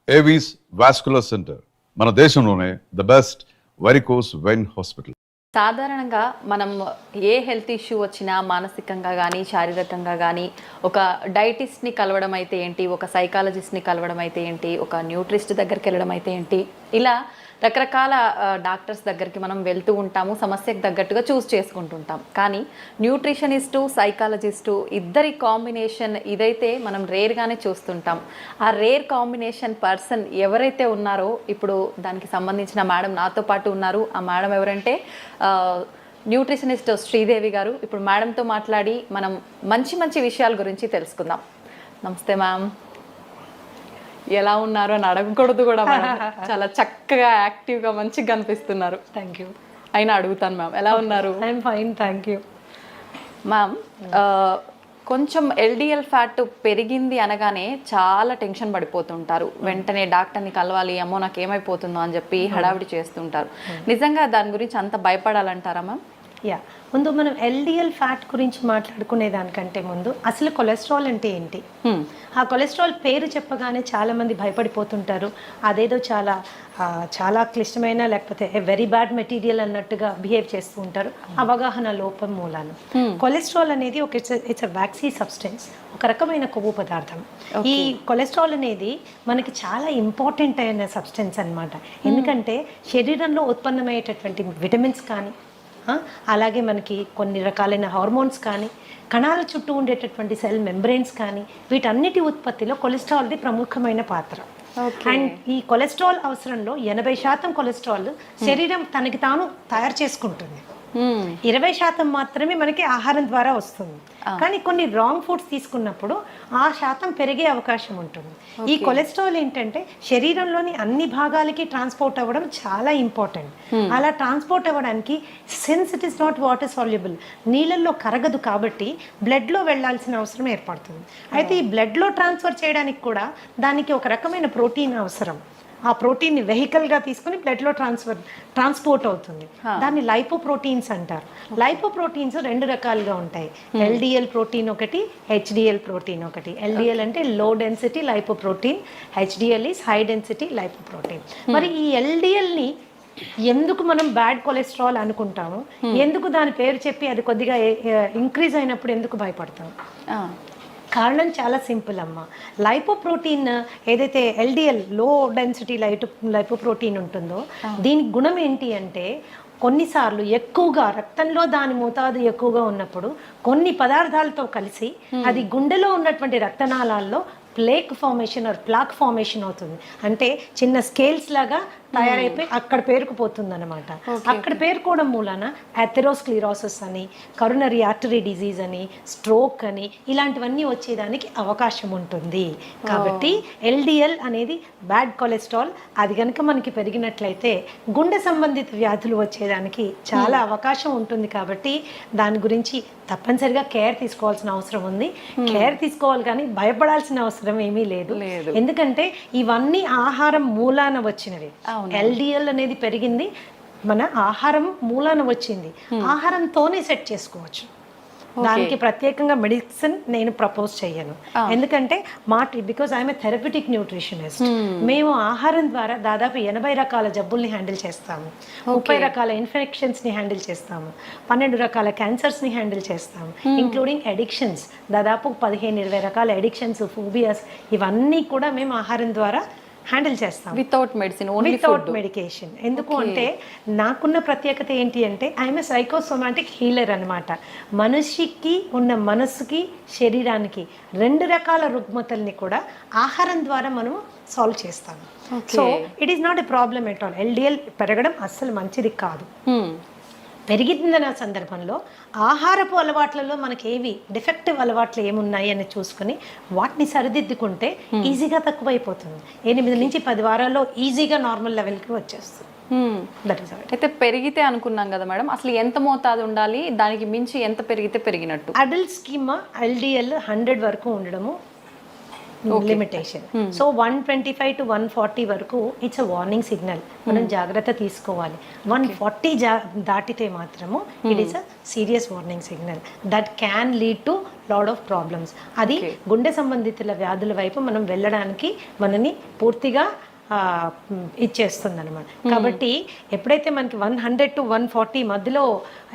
Avis vascular centre మన దేశంలోనే the best varicose vein hospital. సాధారణంగా మనం ఏ హెల్త్ ఇష్యూ వచ్చినా మానసికంగా కానీ శారీరకంగా కానీ ఒక డైటిస్ట్ని కలవడం అయితే ఏంటి, ఒక సైకాలజిస్ట్ని కలవడం అయితే ఏంటి, ఒక న్యూట్రిస్ట్ దగ్గరికి వెళ్ళడం అయితే ఏంటి, ఇలా రకరకాల డాక్టర్స్ దగ్గరికి మనం వెళ్తూ ఉంటాము, సమస్యకు తగ్గట్టుగా చూస్ చేసుకుంటుంటాం. కానీ న్యూట్రిషనిస్టు సైకాలజిస్టు ఇద్దరి కాంబినేషన్ ఇదైతే మనం రేర్గానే చూస్తుంటాం. ఆ రేర్ కాంబినేషన్ పర్సన్ ఎవరైతే ఉన్నారో ఇప్పుడు దానికి సంబంధించిన మేడం నాతో పాటు ఉన్నారు. ఆ మేడం ఎవరంటే న్యూట్రిషనిస్ట్ శ్రీదేవి గారు. ఇప్పుడు మేడంతో మాట్లాడి మనం మంచి మంచి విషయాల గురించి తెలుసుకుందాం. నమస్తే మ్యామ్. ఎలా ఉన్నారు అని అడగకూడదు కూడా మేడం. చాలా చక్కగా యాక్టివ్గా మంచిగా కనిపిస్తున్నారు. Thank you. అయినా అడుగుతాను మ్యామ్, ఎలా ఉన్నారు? I'm fine, thank you. Ma'am, కొంచెం ఎల్డిఎల్ ఫ్యాట్ పెరిగింది అనగానే చాలా టెన్షన్ పడిపోతుంటారు. వెంటనే డాక్టర్ని కలవాలి, అమ్మో నాకు ఏమైపోతుందో అని చెప్పి హడావిడి చేస్తుంటారు. నిజంగా దాని గురించి అంత భయపడాలంటారా మ్యామ్? యా, ముందు మనం ఎల్డిఎల్ ఫ్యాట్ గురించి మాట్లాడుకునే దానికంటే ముందు అసలు కొలెస్ట్రాల్ అంటే ఏంటి? ఆ కొలెస్ట్రాల్ పేరు చెప్పగానే చాలామంది భయపడిపోతుంటారు. అదేదో చాలా క్లిష్టమైన లేకపోతే వెరీ బ్యాడ్ మెటీరియల్ అన్నట్టుగా బిహేవ్ చేస్తూ ఉంటారు, అవగాహన లోపం మూలాన. కొలెస్ట్రాల్ అనేది ఇట్స్ వ్యాక్సీ సబ్స్టెన్స్, ఒక రకమైన కొవ్వు పదార్థం. ఈ కొలెస్ట్రాల్ అనేది మనకి చాలా ఇంపార్టెంట్ అయిన సబ్స్టెన్స్ అన్నమాట. ఎందుకంటే శరీరంలో ఉత్పన్నమయ్యేటటువంటి విటమిన్స్ కానీ, అలాగే మనకి కొన్ని రకాలైన హార్మోన్స్ కానీ, కణాల చుట్టూ ఉండేటటువంటి సెల్ మెంబ్రెయిన్స్ కానీ, వీటన్నిటి ఉత్పత్తిలో కొలెస్ట్రాల్ది ప్రముఖమైన పాత్ర. అండ్ ఈ కొలెస్ట్రాల్ అవసరంలో 80% కొలెస్ట్రాల్ శరీరం తనకి తాను తయారు చేసుకుంటుంది. 20% మాత్రమే మనకి ఆహారం ద్వారా వస్తుంది. కానీ కొన్ని రాంగ్ ఫుడ్స్ తీసుకున్నప్పుడు ఆ శాతం పెరిగే అవకాశం ఉంటుంది. ఈ కొలెస్ట్రాల్ ఏంటంటే శరీరంలోని అన్ని భాగాలకి ట్రాన్స్పోర్ట్ అవ్వడం చాలా ఇంపార్టెంట్. అలా ట్రాన్స్పోర్ట్ అవ్వడానికి, since it is not water soluble, నీళ్ళల్లో కరగదు కాబట్టి బ్లడ్లో వెళ్ళాల్సిన అవసరం ఏర్పడుతుంది. అయితే ఈ బ్లడ్లో ట్రాన్స్ఫర్ చేయడానికి కూడా దానికి ఒక రకమైన ప్రోటీన్ అవసరం. ఆ ప్రోటీన్ని వెహికల్గా తీసుకుని బ్లడ్లో ట్రాన్స్పోర్ట్ అవుతుంది. దాన్ని లైపోప్రోటీన్స్ అంటారు. లైపోప్రోటీన్స్ 2 రకాలుగా ఉంటాయి. ఎల్డిఎల్ ప్రోటీన్ ఒకటి, హెచ్డిఎల్ ప్రోటీన్ ఒకటి. ఎల్డిఎల్ అంటే low density lipoprotein, HDL is high density lipoprotein. మరి ఈ ఎల్డిఎల్ని ఎందుకు మనం బ్యాడ్ కొలెస్ట్రాల్ అనుకుంటాము, ఎందుకు దాని పేరు చెప్పి అది కొద్దిగా ఇంక్రీజ్ అయినప్పుడు ఎందుకు భయపడతాం? కారణం చాలా సింపుల్ అమ్మ. లైపోప్రోటీన్ ఏదైతే ఎల్డిఎల్ లో డెన్సిటీ లైపోప్రోటీన్ ఉంటుందో, దీని గుణం ఏంటి అంటే కొన్నిసార్లు ఎక్కువగా రక్తంలో దాని మోతాదు ఎక్కువగా ఉన్నప్పుడు కొన్ని పదార్థాలతో కలిసి అది గుండెలో ఉన్నటువంటి రక్తనాళాల్లో ప్లాక్ ఫార్మేషన్ అవుతుంది. అంటే చిన్న స్కేల్స్ లాగా తయారైపోయి అక్కడ పేరుకుపోతుంది అనమాట. అక్కడ పేరుకోవడం మూలాన అథెరోస్క్లిరోసిస్ అని, కరోనరీ ఆర్టరీ డిజీజ్ అని, స్ట్రోక్ అని, ఇలాంటివన్నీ వచ్చేదానికి అవకాశం ఉంటుంది. కాబట్టి ఎల్డిఎల్ అనేది బ్యాడ్ కొలెస్ట్రాల్. అది కనుక మనకి పెరిగినట్లయితే గుండె సంబంధిత వ్యాధులు వచ్చేదానికి చాలా అవకాశం ఉంటుంది. కాబట్టి దాని గురించి తప్పనిసరిగా కేర్ తీసుకోవాల్సిన అవసరం ఉంది. కేర్ తీసుకోవాలి కానీ భయపడాల్సిన అవసరం ఏమీ లేదు. ఎందుకంటే ఇవన్నీ ఆహారం మూలాన వచ్చినవి. ఎల్డిఎల్ అనేది పెరిగింది మన ఆహారం మూలాన వచ్చింది. ఆహారంతోనే సెట్ చేసుకోవచ్చు. దానికి ప్రత్యేకంగా మెడిసిన్ నేను ప్రపోజ్ చేయను. ఎందుకంటే because I'm A therapeutic nutritionist. మేము ఆహారం ద్వారా దాదాపు 80 రకాల జబ్బుల్ని హ్యాండిల్ చేస్తాము, 30 రకాల ఇన్ఫెక్షన్స్ని హ్యాండిల్ చేస్తాము, 12 రకాల క్యాన్సర్స్ని హ్యాండిల్ చేస్తాము, ఇంక్లూడింగ్ అడిక్షన్స్. దాదాపు 15-20 రకాల అడిక్షన్స్, ఫోబియాస్, ఇవన్నీ కూడా మేము ఆహారం ద్వారా హ్యాండిల్ చేస్తాం వితౌట్ మెడిసిన్, వితౌట్ మెడికేషన్. ఎందుకు అంటే నాకున్న ప్రత్యేకత ఏంటి అంటే ఐఎమ్ ఏ సైకోసోమాటిక్ హీలర్ అనమాట. మనిషికి ఉన్న మనసుకి శరీరానికి 2 రకాల రుగ్మతల్ని కూడా ఆహారం ద్వారా మనం సాల్వ్ చేస్తాము. So it is not a problem at all. LDL పెరగడం అస్సలు మంచిది కాదు. పెరిగిందన్న సందర్భంలో ఆహారపు అలవాట్లలో మనకి ఏవి డిఫెక్టివ్ అలవాట్లు ఏమున్నాయి అని చూసుకుని వాటిని సరిదిద్దుకుంటే ఈజీగా తక్కువైపోతుంది. 8 నుంచి 10 వారాల్లో ఈజీగా నార్మల్ లెవెల్కి వచ్చేస్తుంది. అయితే పెరిగితే అనుకున్నాం కదా మేడం, అసలు ఎంత మోతాదు ఉండాలి, దానికి మించి ఎంత పెరిగితే పెరిగినట్టు? అడల్ట్ స్కీమ్ ఎల్డిఎల్ 100 వరకు ఉండడము లిమిటేషన్. సో 125 to 140 వరకు ఇట్స్ అ వార్నింగ్ సిగ్నల్, మనం జాగ్రత్త తీసుకోవాలి. 140 దాటితే మాత్రము it is a serious warning signal that can lead to lot of problems. అది గుండె సంబంధితుల వ్యాధుల వైపు మనం వెళ్ళడానికి మనని పూర్తిగా ఇచ్చేస్తుంది అనమాట. కాబట్టి ఎప్పుడైతే మనకి 100 to 140 మధ్యలో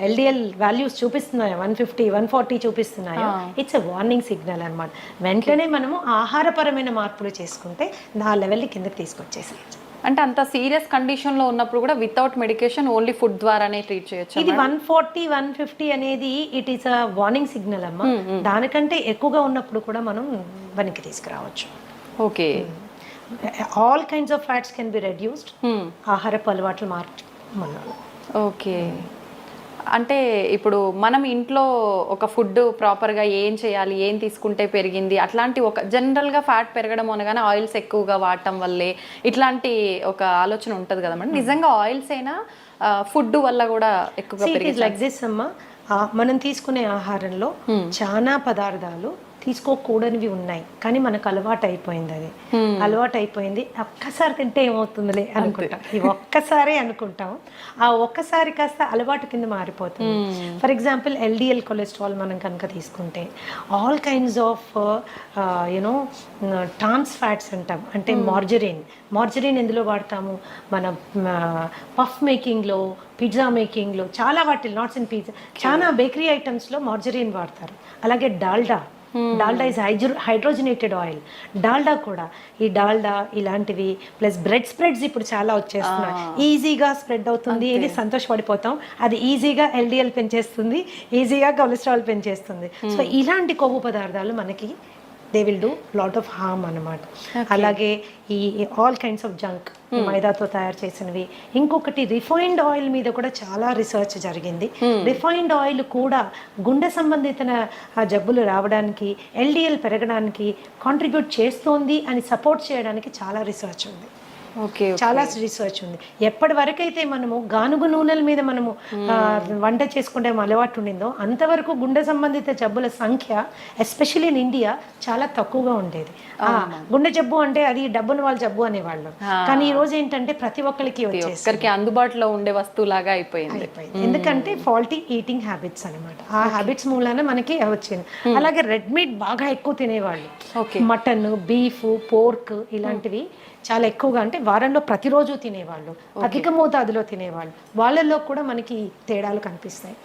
ఎల్డిఎల్ వాల్యూస్ చూపిస్తున్నాయో, 150, 140 చూపిస్తున్నాయో, ఇట్స్ ఎ వార్నింగ్ సిగ్నల్ అనమాట. వెంటనే మనము ఆహారపరమైన మార్పులు చేసుకుంటే ఆ లెవెల్ని కిందకి తీసుకొచ్చేసేయచ్చు. అంటే అంత సీరియస్ కండిషన్ లో ఉన్నప్పుడు కూడా వితౌట్ మెడికేషన్ ఓన్లీ ఫుడ్ ద్వారానే ట్రీట్ చేయొచ్చు. ఇది 140, 150 అనేది it is a warning signal అమ్మా. దానికంటే ఎక్కువగా ఉన్నప్పుడు కూడా మనం వెనక్కి తీసుకురావచ్చు. Okay, all kinds of fats can be reduced. ఆహారపు అలవాట్లు మార్చు. ఓకే, అంటే ఇప్పుడు మనం ఇంట్లో ఒక ఫుడ్ ప్రాపర్గా ఏం చేయాలి, ఏం తీసుకుంటే పెరిగింది, అట్లాంటి ఒక జనరల్గా ఫ్యాట్ పెరగడం అనగానే ఆయిల్స్ ఎక్కువగా వాడటం వల్లే ఇట్లాంటి ఒక ఆలోచన ఉంటుంది కదా మేడం. నిజంగా ఆయిల్స్ అయినా ఫుడ్ వల్ల కూడా ఎక్కువగా పెరిగింది? లైక్ దిస్ అమ్మా, మనం తీసుకునే ఆహారంలో చాలా పదార్థాలు తీసుకోకూడనివి ఉన్నాయి, కానీ మనకు అలవాటు అయిపోయింది. అది అలవాటు అయిపోయింది. ఒక్కసారి తింటే ఏమవుతుందిలే అనుకుంటాం, ఇవి ఒక్కసారి అనుకుంటాం. ఆ ఒక్కసారి కాస్త అలవాటు కింద మారిపోతుంది. ఫర్ ఎగ్జాంపుల్ ఎల్డిఎల్ కొలెస్ట్రాల్ మనం కనుక తీసుకుంటే all kinds of you know trans fats అంటాం. అంటే మార్జరీన్ ఎందులో వాడతాము? మన పఫ్ మేకింగ్లో, పిజ్జా మేకింగ్లో, చాలా వాటిలో, నాట్స్ అండ్ పిజ్జా, చాలా బేకరీ ఐటమ్స్లో మార్జరీన్ వాడతారు. అలాగే Dalda is hydrogenated oil. Dalda కూడా, ఈ డాల్డా ఇలాంటివి ప్లస్ బ్రెడ్ స్ప్రెడ్స్ ఇప్పుడు చాలా వచ్చేస్తున్నాయి. ఈజీగా స్ప్రెడ్ అవుతుంది, ఇది సంతోషపడిపోతాం. అది ఈజీగా ఎల్డిఎల్ పెంచేస్తుంది, ఈజీగా కొలెస్ట్రాల్ పెంచేస్తుంది. సో ఇలాంటి కొవ్వు పదార్థాలు మనకి they will do lot of harm అన్నమాట. అలాగే ఈ ఆల్ కైండ్స్ ఆఫ్ జంక్, మైదాతో తయారు చేసినవి. ఇంకొకటి రిఫైన్డ్ ఆయిల్ మీద కూడా చాలా రీసెర్చ్ జరిగింది. రిఫైన్డ్ ఆయిల్ కూడా గుండె సంబంధిత జబ్బులు రావడానికి, ఎల్డిఎల్ పెరగడానికి కాంట్రిబ్యూట్ చేస్తోంది అని సపోర్ట్ చేయడానికి చాలా రీసెర్చ్ ఉంది. చాలా రీసెర్చ్ ఉంది. ఎప్పటి వరకైతే మనము గానుగు నూనెల మీద మనము వంట చేసుకుంటే అలవాటు ఉండిందో అంతవరకు గుండె సంబంధిత జబ్బుల సంఖ్య ఎస్పెషల్లీ ఇన్ ఇండియా చాలా తక్కువగా ఉండేది. గుండె జబ్బు అంటే అది డబ్బున వాళ్ళ జబ్బు అనేవాళ్ళు, కానీ ఈ రోజు ఏంటంటే ప్రతి ఒక్కరికి వచ్చేసరికి అందుబాటులో ఉండే వస్తువులాగా అయిపోయింది. ఎందుకంటే ఫాల్టీ ఈటింగ్ హ్యాబిట్స్ అనమాట. ఆ హ్యాబిట్స్ మూలాన మనకి వచ్చింది. అలాగే రెడ్ మీట్ బాగా ఎక్కువ తినేవాళ్ళు, మటన్, బీఫ్, పోర్క్ ఇలాంటివి చాలా ఎక్కువగా, అంటే వారంలో ప్రతిరోజు తినేవాళ్ళు, అధిక మోతాదులో తినేవాళ్ళు, వాళ్ళల్లో కూడా మనకి తేడాలు కనిపిస్తాయి.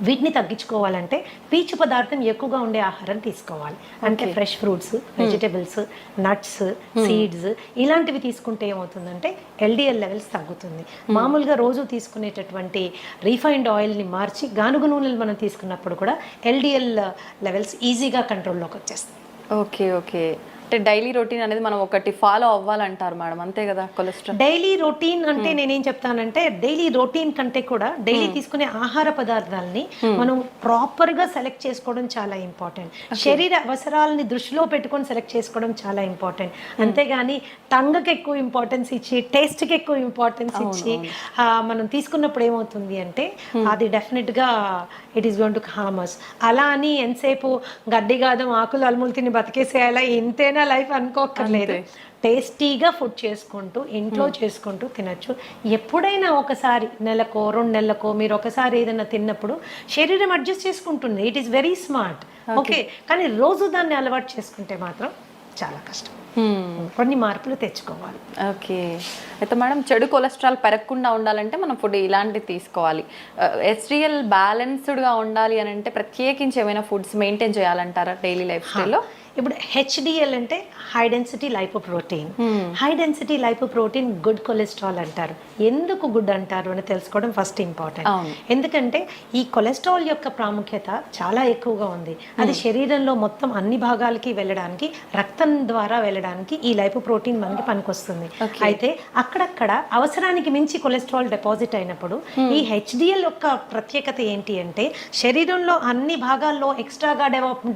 వీటిని తగ్గించుకోవాలంటే పీచు పదార్థం ఎక్కువగా ఉండే ఆహారం తీసుకోవాలి. అంటే fresh fruits, vegetables, nuts, seeds ఇలాంటివి తీసుకుంటే ఏమవుతుందంటే ఎల్డిఎల్ లెవెల్స్ తగ్గుతుంది. మామూలుగా రోజు తీసుకునేటటువంటి రీఫైన్డ్ ఆయిల్ని మార్చి గానుగు నూనెలు మనం తీసుకున్నప్పుడు కూడా ఎల్డిఎల్ లెవెల్స్ ఈజీగా కంట్రోల్లోకి వచ్చేస్తాయి. ఓకే, అంటే డైలీ రొటీన్ అనేది మనం ఒకటి ఫాలో అవ్వాలంటారు మేడం, అంతే కదా? కొలెస్ట్రాల్ డైలీ రొటీన్ అంటే నేనేం చెప్తానంటే డైలీ రొటీన్ కంటే కూడా డైలీ తీసుకునే ఆహార పదార్థాలని మనం ప్రాపర్ గా సెలెక్ట్ చేసుకోవడం చాలా ఇంపార్టెంట్. శరీర అవసరాలని దృష్టిలో పెట్టుకొని సెలెక్ట్ చేసుకోవడం చాలా ఇంపార్టెంట్. అంతేగాని టంగ్కి ఎక్కువ ఇంపార్టెన్స్ ఇచ్చి, టేస్ట్కి ఎక్కువ ఇంపార్టెన్స్ ఇచ్చి మనం తీసుకున్నప్పుడు ఏమవుతుంది అంటే అది డెఫినెట్ గా it is going to harm us. అలా అని ఎంతసేపు గడ్డి గాదం ఆకులు అలుములు తిని బతికేసేయాలా, ఇంతేనా లైఫ్ అనుకోక్కర్లేదు. టేస్టీగా ఫుడ్ చేసుకుంటూ ఇంట్లో చేసుకుంటూ తినచ్చు. ఎప్పుడైనా ఒకసారి నెలకో 2 నెలలకో మీరు ఒకసారి ఏదైనా తిన్నప్పుడు శరీరం అడ్జస్ట్ చేసుకుంటుంది. It is very smart. Okay, కానీ రోజు దాన్ని అలవాటు చేసుకుంటే మాత్రం చాలా కష్టం. కొన్ని మార్పులు తెచ్చుకోవాలి. ఓకే, అయితే మేడం చెడు కొలెస్ట్రాల్ పెరగకుండా ఉండాలంటే మనం ఫుడ్ ఇలాంటివి తీసుకోవాలి. HDL బ్యాలెన్స్డ్గా ఉండాలి అని అంటే ప్రత్యేకించి ఏమైనా ఫుడ్స్ మెయింటైన్ చేయాలంటారా డైలీ లైఫ్ స్టైల్లో? ఇప్పుడు HDL అంటే high density lipoprotein. High density lipoprotein good cholesterol అంటారు. ఎందుకు గుడ్ అంటారు అని తెలుసుకోవడం ఫస్ట్ ఇంపార్టెంట్. ఎందుకంటే ఈ కొలెస్ట్రాల్ యొక్క ప్రాముఖ్యత చాలా ఎక్కువగా ఉంది. అది శరీరంలో మొత్తం అన్ని భాగాలకి వెళ్ళడానికి, రక్తం ద్వారా వెళ్ళడానికి ఈ లైపోప్రోటీన్ మనకి పనికొస్తుంది. అయితే అక్కడక్కడ అవసరానికి మించి కొలెస్ట్రాల్ డిపాజిట్ అయినప్పుడు ఈ HDL యొక్క ప్రత్యేకత ఏంటి అంటే శరీరంలో అన్ని భాగాల్లో ఎక్స్ట్రాగా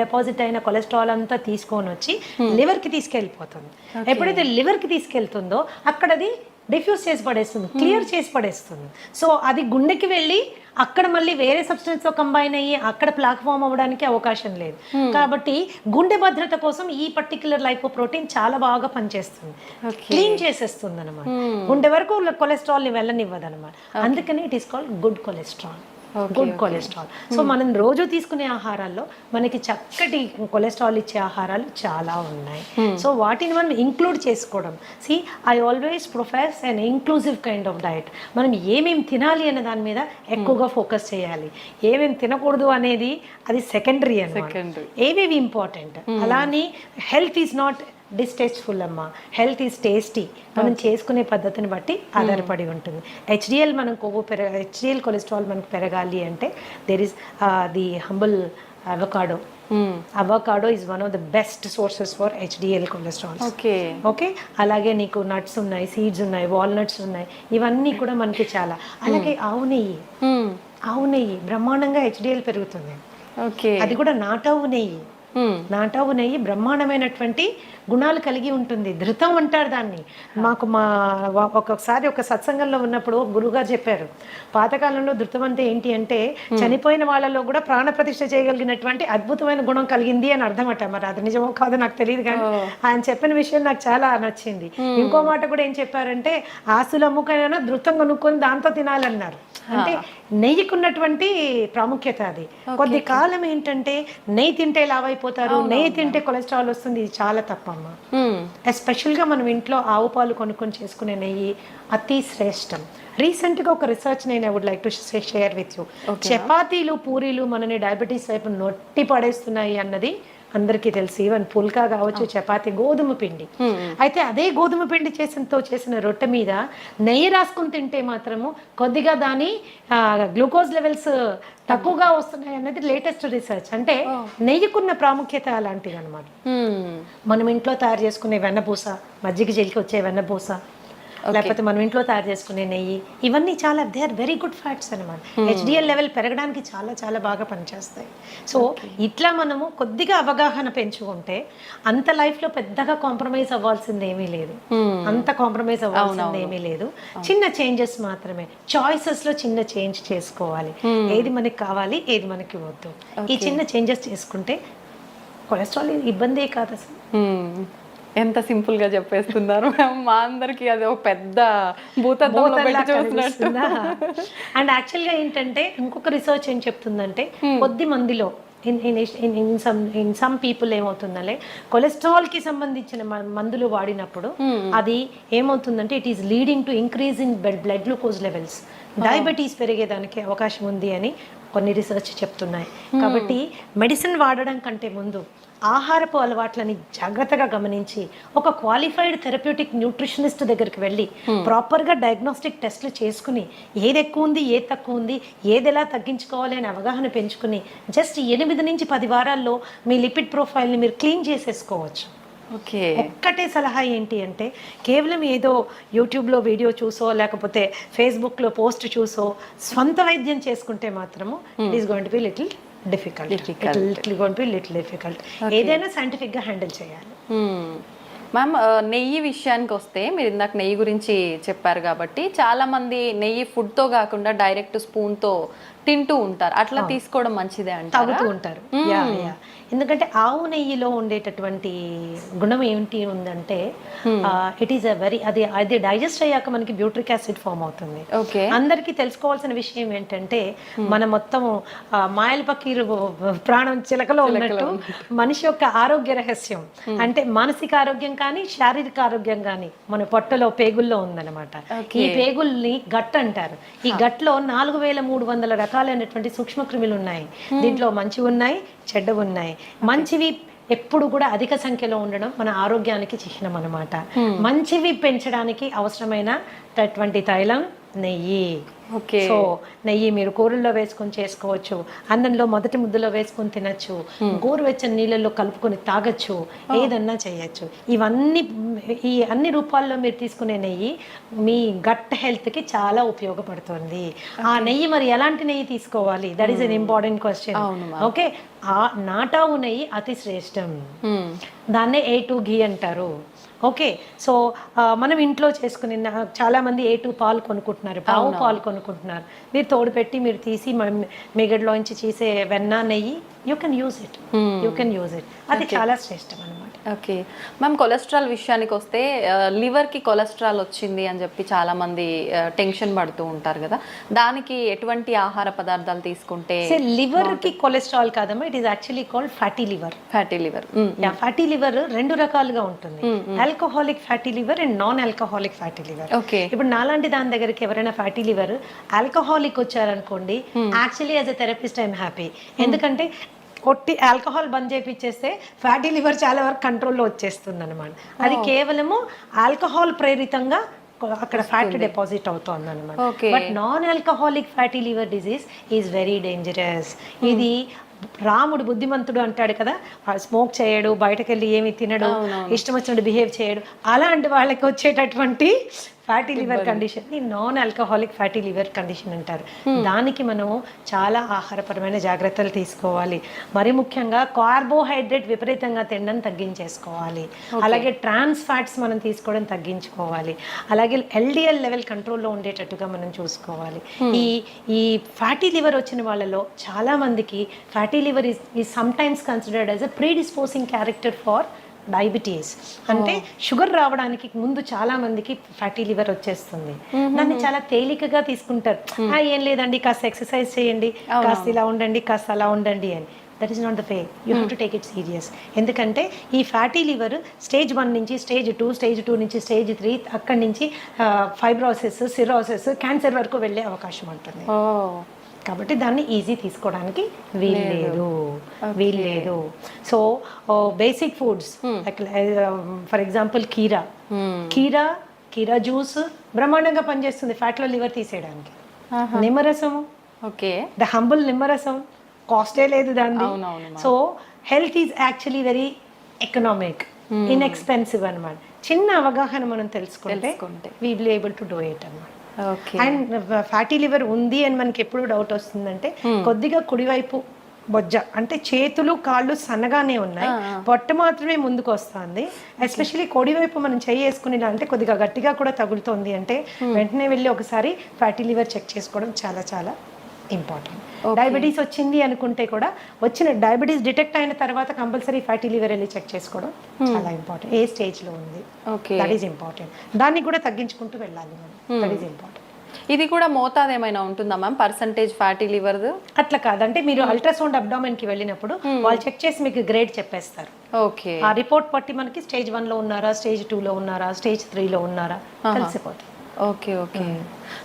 డిపాజిట్ అయిన కొలెస్ట్రాల్ అంతా తీసుకొని వచ్చి లివర్కి తీసుకెళ్ళిపోతుంది. ఎప్పుడైతే లివర్కి తీసుకెళ్తుందో అక్కడ అది డిఫ్యూజ్ చేసి పడేస్తుంది, క్లియర్ చేసి పడేస్తుంది. సో అది గుండెకి వెళ్ళి అక్కడ మళ్ళీ వేరే సబ్స్టెన్స్ తో కంబైన్ అయ్యి అక్కడ ప్లాక్ ఫామ్ అవ్వడానికి అవకాశం లేదు. కాబట్టి గుండె భద్రత కోసం ఈ పర్టికులర్ లైపోప్రోటీన్ చాలా బాగా పనిచేస్తుంది, క్లీన్ చేసేస్తుంది అనమాట. గుండె వరకు కొలెస్ట్రాల్ ని వెళ్ళనివ్వదు అనమాట. అందుకని it is called good cholesterol. Good cholesterol. So మనం రోజు తీసుకునే ఆహారాల్లో మనకి చక్కటి కొలెస్ట్రాల్ ఇచ్చే ఆహారాలు చాలా ఉన్నాయి. సో వాటిని మనం ఇంక్లూడ్ చేసుకోవడం. See I always profess an inclusive kind of diet. మనం ఏమేమి తినాలి అనే దాని మీద ఎక్కువగా ఫోకస్ చేయాలి, ఏమేమి తినకూడదు అనేది అది సెకండరీ అన్నమాట. ఏవేవి ఇంపార్టెంట్. అలానే హెల్త్ ఈజ్ నాట్ డిస్టేస్ట్ఫుల్ అమ్మా, హెల్త్ ఈజ్ టేస్టీ. మనం చేసుకునే పద్ధతిని బట్టి ఆధారపడి ఉంటుంది. హెచ్డిఎల్ మనం హెచ్డిఎల్ కొలెస్ట్రాల్ మనకు పెరగాలి అంటే there is the humble avocado. Avocado is one of the best sources for HDL cholesterol. Okay, అలాగే నీకు నట్స్ ఉన్నాయి, సీడ్స్ ఉన్నాయి, వాల్నట్స్ ఉన్నాయి, ఇవన్నీ కూడా మనకి చాలా. అలాగే ఆవు నెయ్యి, ఆవు నెయ్యి బ్రహ్మాండంగా హెచ్డిఎల్ పెరుగుతుంది. అది కూడా నాటావు నెయ్యి. నాటావు నెయ్యి బ్రహ్మాండమైనటువంటి గుణాలు కలిగి ఉంటుంది. ధృతం అంటారు దాన్ని. మాకు ఒక్కొక్కసారి ఒక సత్సంగంలో ఉన్నప్పుడు గురువుగారు చెప్పారు, పాతకాలంలో ధృతం అంటే ఏంటి అంటే చనిపోయిన వాళ్ళలో కూడా ప్రాణ ప్రతిష్ఠ చేయగలిగినటువంటి అద్భుతమైన గుణం కలిగింది అని అర్థమట. మరి అది నిజమో కాదో నాకు తెలియదు, కానీ ఆయన చెప్పిన విషయం నాకు చాలా నచ్చింది. ఇంకో మాట కూడా ఏం చెప్పారంటే ఆస్తులు అమ్ముకైనా ధృతం కొనుక్కొని దాంతో తినాలన్నారు. అంటే నెయ్యికున్నటువంటి ప్రాముఖ్యత అది. కొద్ది కాలం ఏంటంటే నెయ్యి తింటే లావైపోతారు, నెయ్యి తింటే కొలెస్ట్రాల్ వస్తుంది. ఇది చాలా తప్పమ్మా. ఎస్పెషల్గా మనం ఇంట్లో ఆవు పాలు కొనుక్కొని చేసుకునే నెయ్యి అతి శ్రేష్టం. రీసెంట్గా ఒక రీసెర్చ్ నేను I would like to share with you. చపాతీలు పూరీలు మనని డయాబెటీస్ వైపు నొట్టి పడేస్తున్నాయి అన్నది అందరికీ తెలుసు. ఈవెన్ పుల్కా కావచ్చు, చపాతి, గోధుమ పిండి. అయితే అదే గోధుమ పిండి చేసిన రొట్టె మీద నెయ్యి రాసుకుని తింటే మాత్రము కొద్దిగా దాని గ్లూకోజ్ లెవెల్స్ తక్కువగా వస్తున్నాయి అన్నది లేటెస్ట్ రీసెర్చ్. అంటే నెయ్యికున్న ప్రాముఖ్యత అలాంటిది అనమాట. మనం ఇంట్లో తయారు చేసుకునే వెన్నపూస, మజ్జిగ జల్లికి వచ్చే వెన్నపూస, లేకపోతే మనం ఇంట్లో తయారు చేసుకునే నెయ్యి, ఇవన్నీ చాలా they are very good fats అనమాట. హెచ్డిఎల్ లెవెల్ పెరగడానికి చాలా చాలా బాగా పనిచేస్తాయి. సో ఇట్లా మనము కొద్దిగా అవగాహన పెంచుకుంటే అంత లైఫ్లో పెద్దగా కాంప్రమైజ్ అవ్వాల్సింది ఏమీ లేదు, అంత కాంప్రమైజ్ అవ్వాల్సింది ఏమీ లేదు. చిన్న చేంజెస్ మాత్రమే, చాయిసెస్లో చిన్న చేంజ్ చేసుకోవాలి. ఏది మనకి కావాలి, ఏది మనకి వద్దు, ఈ చిన్న చేంజెస్ చేసుకుంటే కొలెస్ట్రాల్ ఇబ్బందే కాదు అసలు. ఎంత సింపుల్ గా చెప్పేస్తున్నారు. మా అందరికి అది ఒక పెద్ద భూతద్దంలో పెట్టి చూస్తున్నట్టు. అండ్ యాక్చువల్గా ఏంటంటే ఇంకొక రీసెర్చ్ ఏం చెప్తుందంటే కొద్ది మందిలో ఇన్ సమ్ పీపుల్ ఏమవుతుందంటే కొలెస్ట్రాల్ కి సంబంధించిన మందులు వాడినప్పుడు అది ఏమవుతుందంటే it is leading to increase in blood glucose levels, diabetes పెరిగేదానికి అవకాశం ఉంది అని కొన్ని రీసెర్చ్ చెప్తున్నాయి. కాబట్టి మెడిసిన్ వాడడం కంటే ముందు ఆహారపు అలవాట్లని జాగ్రత్తగా గమనించి ఒక క్వాలిఫైడ్ థెరప్యూటిక్ న్యూట్రిషనిస్ట్ దగ్గరికి వెళ్ళి ప్రాపర్గా డయాగ్నోస్టిక్ టెస్ట్లు చేసుకుని ఏది ఎక్కువ ఉంది, ఏది తక్కువ ఉంది, ఏది ఎలా తగ్గించుకోవాలి అని అవగాహన పెంచుకుని జస్ట్ 8 నుంచి 10 వారాల్లో మీ లిపిడ్ ప్రొఫైల్ని మీరు క్లీన్ చేసేసుకోవచ్చు. ఒక్కటే సలహా ఏంటి అంటే కేవలం ఏదో యూట్యూబ్లో వీడియో చూసో లేకపోతే ఫేస్బుక్లో పోస్ట్ చూసో స్వంత వైద్యం చేసుకుంటే మాత్రము it is going to be little difficult. ఏదైనా సైంటిఫిక్ గా హ్యాండిల్ చేయాలి. మ్యామ్, నెయ్యి విషయానికి వస్తే మీరు ఇందాక నెయ్యి గురించి చెప్పారు కాబట్టి చాలా మంది నెయ్యి ఫుడ్ తో కాకుండా డైరెక్ట్ స్పూన్ తో తింటూ ఉంటారు. అట్లా తీసుకోవడం మంచిదే అంటే తాగుతూ ఉంటారు. ఎందుకంటే ఆవు నెయ్యిలో ఉండేటటువంటి గుణం ఏంటి ఉందంటే ఇట్ ఈస్ అది డైజెస్ట్ అయ్యాక మనకి బ్యూట్రిక్ యాసిడ్ ఫామ్ అవుతుంది. అందరికీ తెలుసుకోవాల్సిన విషయం ఏంటంటే మన మొత్తం మాయల పకీరు ప్రాణం చిలకలో ఉన్నట్టు మనిషి యొక్క ఆరోగ్య రహస్యం అంటే మానసిక ఆరోగ్యం కానీ శారీరక ఆరోగ్యం కానీ మన పొట్టలో పేగుల్లో ఉందన్నమాట. ఈ పేగుల్ని గట్ అంటారు. ఈ గట్లో 4300 రకాలైనటువంటి సూక్ష్మ క్రిములు ఉన్నాయి. దీంట్లో మంచివి ఉన్నాయి, చెడ్డవి ఉన్నాయి. మంచివి ఎప్పుడు కూడా అధిక సంఖ్యలో ఉండడం మన ఆరోగ్యానికి చిహ్నం అన్నమాట. మంచివి పెంచడానికి అవసరమైనటువంటి తైలం నెయ్యి. సో నెయ్యి మీరు కూరల్లో వేసుకొని చేసుకోవచ్చు, అన్నంలో మొదటి ముద్దలో వేసుకొని తినచ్చు, గోరువెచ్చని నీళ్ళల్లో కలుపుకొని తాగొచ్చు, ఏదన్నా చేయొచ్చు. ఈ అన్ని రూపాల్లో మీరు తీసుకునే నెయ్యి మీ గట్ హెల్త్ కి చాలా ఉపయోగపడుతుంది. ఆ నెయ్యి మరి ఎలాంటి నెయ్యి తీసుకోవాలి, that is an important question. Okay, ఆ నాటావు నెయ్యి అతి శ్రేష్టం. దాన్నే A2 ఘీ అంటారు. ఓకే, సో మనం ఇంట్లో చేసుకుని చాలామంది A2 పాలు కొనుక్కుంటున్నారు, పావు పాలు కొనుక్కుంటున్నారు. మీరు తోడు పెట్టి మీరు తీసి మిగడ్లోంచి చేసే వెన్న నెయ్యి యూ కెన్ యూజ్ ఇట్, అది చాలా శ్రేష్టం అనమాట. ఓకే మ్యామ్, కొలెస్ట్రాల్ విషయానికి వస్తే లివర్కి కొలెస్ట్రాల్ వచ్చింది అని చెప్పి చాలామంది టెన్షన్ పడుతూ ఉంటారు కదా, దానికి ఎటువంటి ఆహార పదార్థాలు తీసుకుంటే? లివర్కి కొలెస్ట్రాల్ కాదమ్మా, it is actually called fatty liver. Fatty liver రెండు రకాలుగా ఉంటుంది, alcoholic fatty liver and non alcoholic fatty liver. ఇప్పుడు నాలాంటి దాని దగ్గరికి ఎవరైనా ఫ్యాటీ లివర్ ఆల్కహాలిక్ వచ్చారనుకోండి, actually as a therapist I'm happy. ఎందుకంటే కొట్టి ఆల్కహాల్ బంద్ చేపిచ్చేస్తే ఫ్యాటీ లివర్ చాలా వరకు కంట్రోల్లో వచ్చేస్తుంది అనమాట. అది కేవలము ఆల్కహాల్ ప్రేరితంగా అక్కడ ఫ్యాట్ డిపాజిట్ అవుతుంది అనమాట. But non alcoholic fatty liver disease is very dangerous. ఇది రాముడు బుద్ధిమంతుడు అంటాడు కదా, స్మోక్ చేయడు, బయటకు వెళ్ళి ఏమి తినడు, ఇష్టం వచ్చినట్టు బిహేవ్ చేయడు, అలాంటి వాళ్ళకి వచ్చేటటువంటి ఫ్యాటీ లివర్ కండిషన్ ని non alcoholic fatty liver condition అంటారు. దానికి మనము చాలా ఆహారపరమైన జాగ్రత్తలు తీసుకోవాలి. మరి ముఖ్యంగా కార్బోహైడ్రేట్ విపరీతంగా తినడం తగ్గించేసుకోవాలి. అలాగే ట్రాన్స్ ఫ్యాట్స్ మనం తీసుకోవడం తగ్గించుకోవాలి. అలాగే LDL లెవెల్ కంట్రోల్లో ఉండేటట్టుగా మనం చూసుకోవాలి. ఈ ఫ్యాటీ లివర్ వచ్చిన వాళ్ళలో చాలా మందికి fatty liver is some times considered as a predisposing character for diabetes. అంటే షుగర్ రావడానికి ముందు చాలా మందికి ఫ్యాటీ లివర్ వచ్చేస్తుంది. దాన్ని చాలా తేలికగా తీసుకుంటారు. ఏం లేదండి, కాస్త ఎక్సర్సైజ్ చేయండి, కాస్త ఇలా ఉండండి, కాస్త అలా ఉండండి అని. That is not the way. You have to take it serious. ఎందుకంటే ఈ ఫ్యాటీ లివర్ స్టేజ్ 1 నుంచి స్టేజ్ 2, స్టేజ్ 2 నుంచి స్టేజ్ 3, అక్కడి నుంచి ఫైబ్రోసిస్, సిరోసిస్, క్యాన్సర్ వరకు వెళ్ళే అవకాశం ఉంటుంది. కాబట్టి దాన్ని ఈజీ తీసుకోవడానికి వీల్లేదు. So basic foods for example కీరా జ్యూస్ బ్రహ్మాండంగా పనిచేస్తుంది ఫ్యాట్లో లివర్ తీసేయడానికి. నిమ్మరసం, ద హంబుల్ నిమ్మరసం, కాస్టే లేదు దాన్ని. So health is actually very economic, inexpensive అనమాట. చిన్న అవగాహన మనం తెలుసుకుంటే we will able to do it అన్నమాట. అండ్ ఫ్యాటీ లివర్ ఉంది అని మనకి ఎప్పుడు డౌట్ వస్తుందంటే, కొద్దిగా కుడివైపు బొజ్జ అంటే చేతులు కాళ్ళు సన్నగానే ఉన్నాయి, పొట్ట మాత్రమే ముందుకు వస్తుంది. ఎస్పెషల్లీ కుడివైపు మనం చెయ్యి వేసుకుని అంటే కొద్దిగా గట్టిగా కూడా తగులుతోంది అంటే వెంటనే వెళ్ళి ఒకసారి ఫ్యాటీ లివర్ చెక్ చేసుకోవడం చాలా చాలా ఇంపార్టెంట్. డయాబెటీస్ వచ్చింది అనుకుంటే కూడా వచ్చిన డయాబెటీస్ డిటెక్ట్ అయిన తర్వాత కంపల్సరీ ఫ్యాటీ లివర్ వెళ్ళి చెక్ చేసుకోవడం చాలా ఇంపార్టెంట్. ఏ స్టేజ్లో ఉంది, దట్ ఈస్ ఇంపార్టెంట్. దాన్ని కూడా తగ్గించుకుంటూ వెళ్ళాలి మనం, దట్ ఈస్ ఇంపార్టెంట్. ఇది కూడా మోతాదు ఏమైనా ఉంటుందా మ్యామ్, పర్సంటేజ్ ఫ్యాటీ లివర్? అట్లా కాదంటే మీరు అల్ట్రాసౌండ్ అబ్డామెన్ కి వెళ్ళినప్పుడు వాళ్ళు చెక్ చేసి మీకు గ్రేడ్ చెప్పేస్తారు. ఓకే, ఆ రిపోర్ట్ బట్టి మనకి స్టేజ్ 1లో ఉన్నారా, స్టేజ్ 2లో ఉన్నారా, స్టేజ్ 3లో ఉన్నారా తెలిసిపోతుంది. ఓకే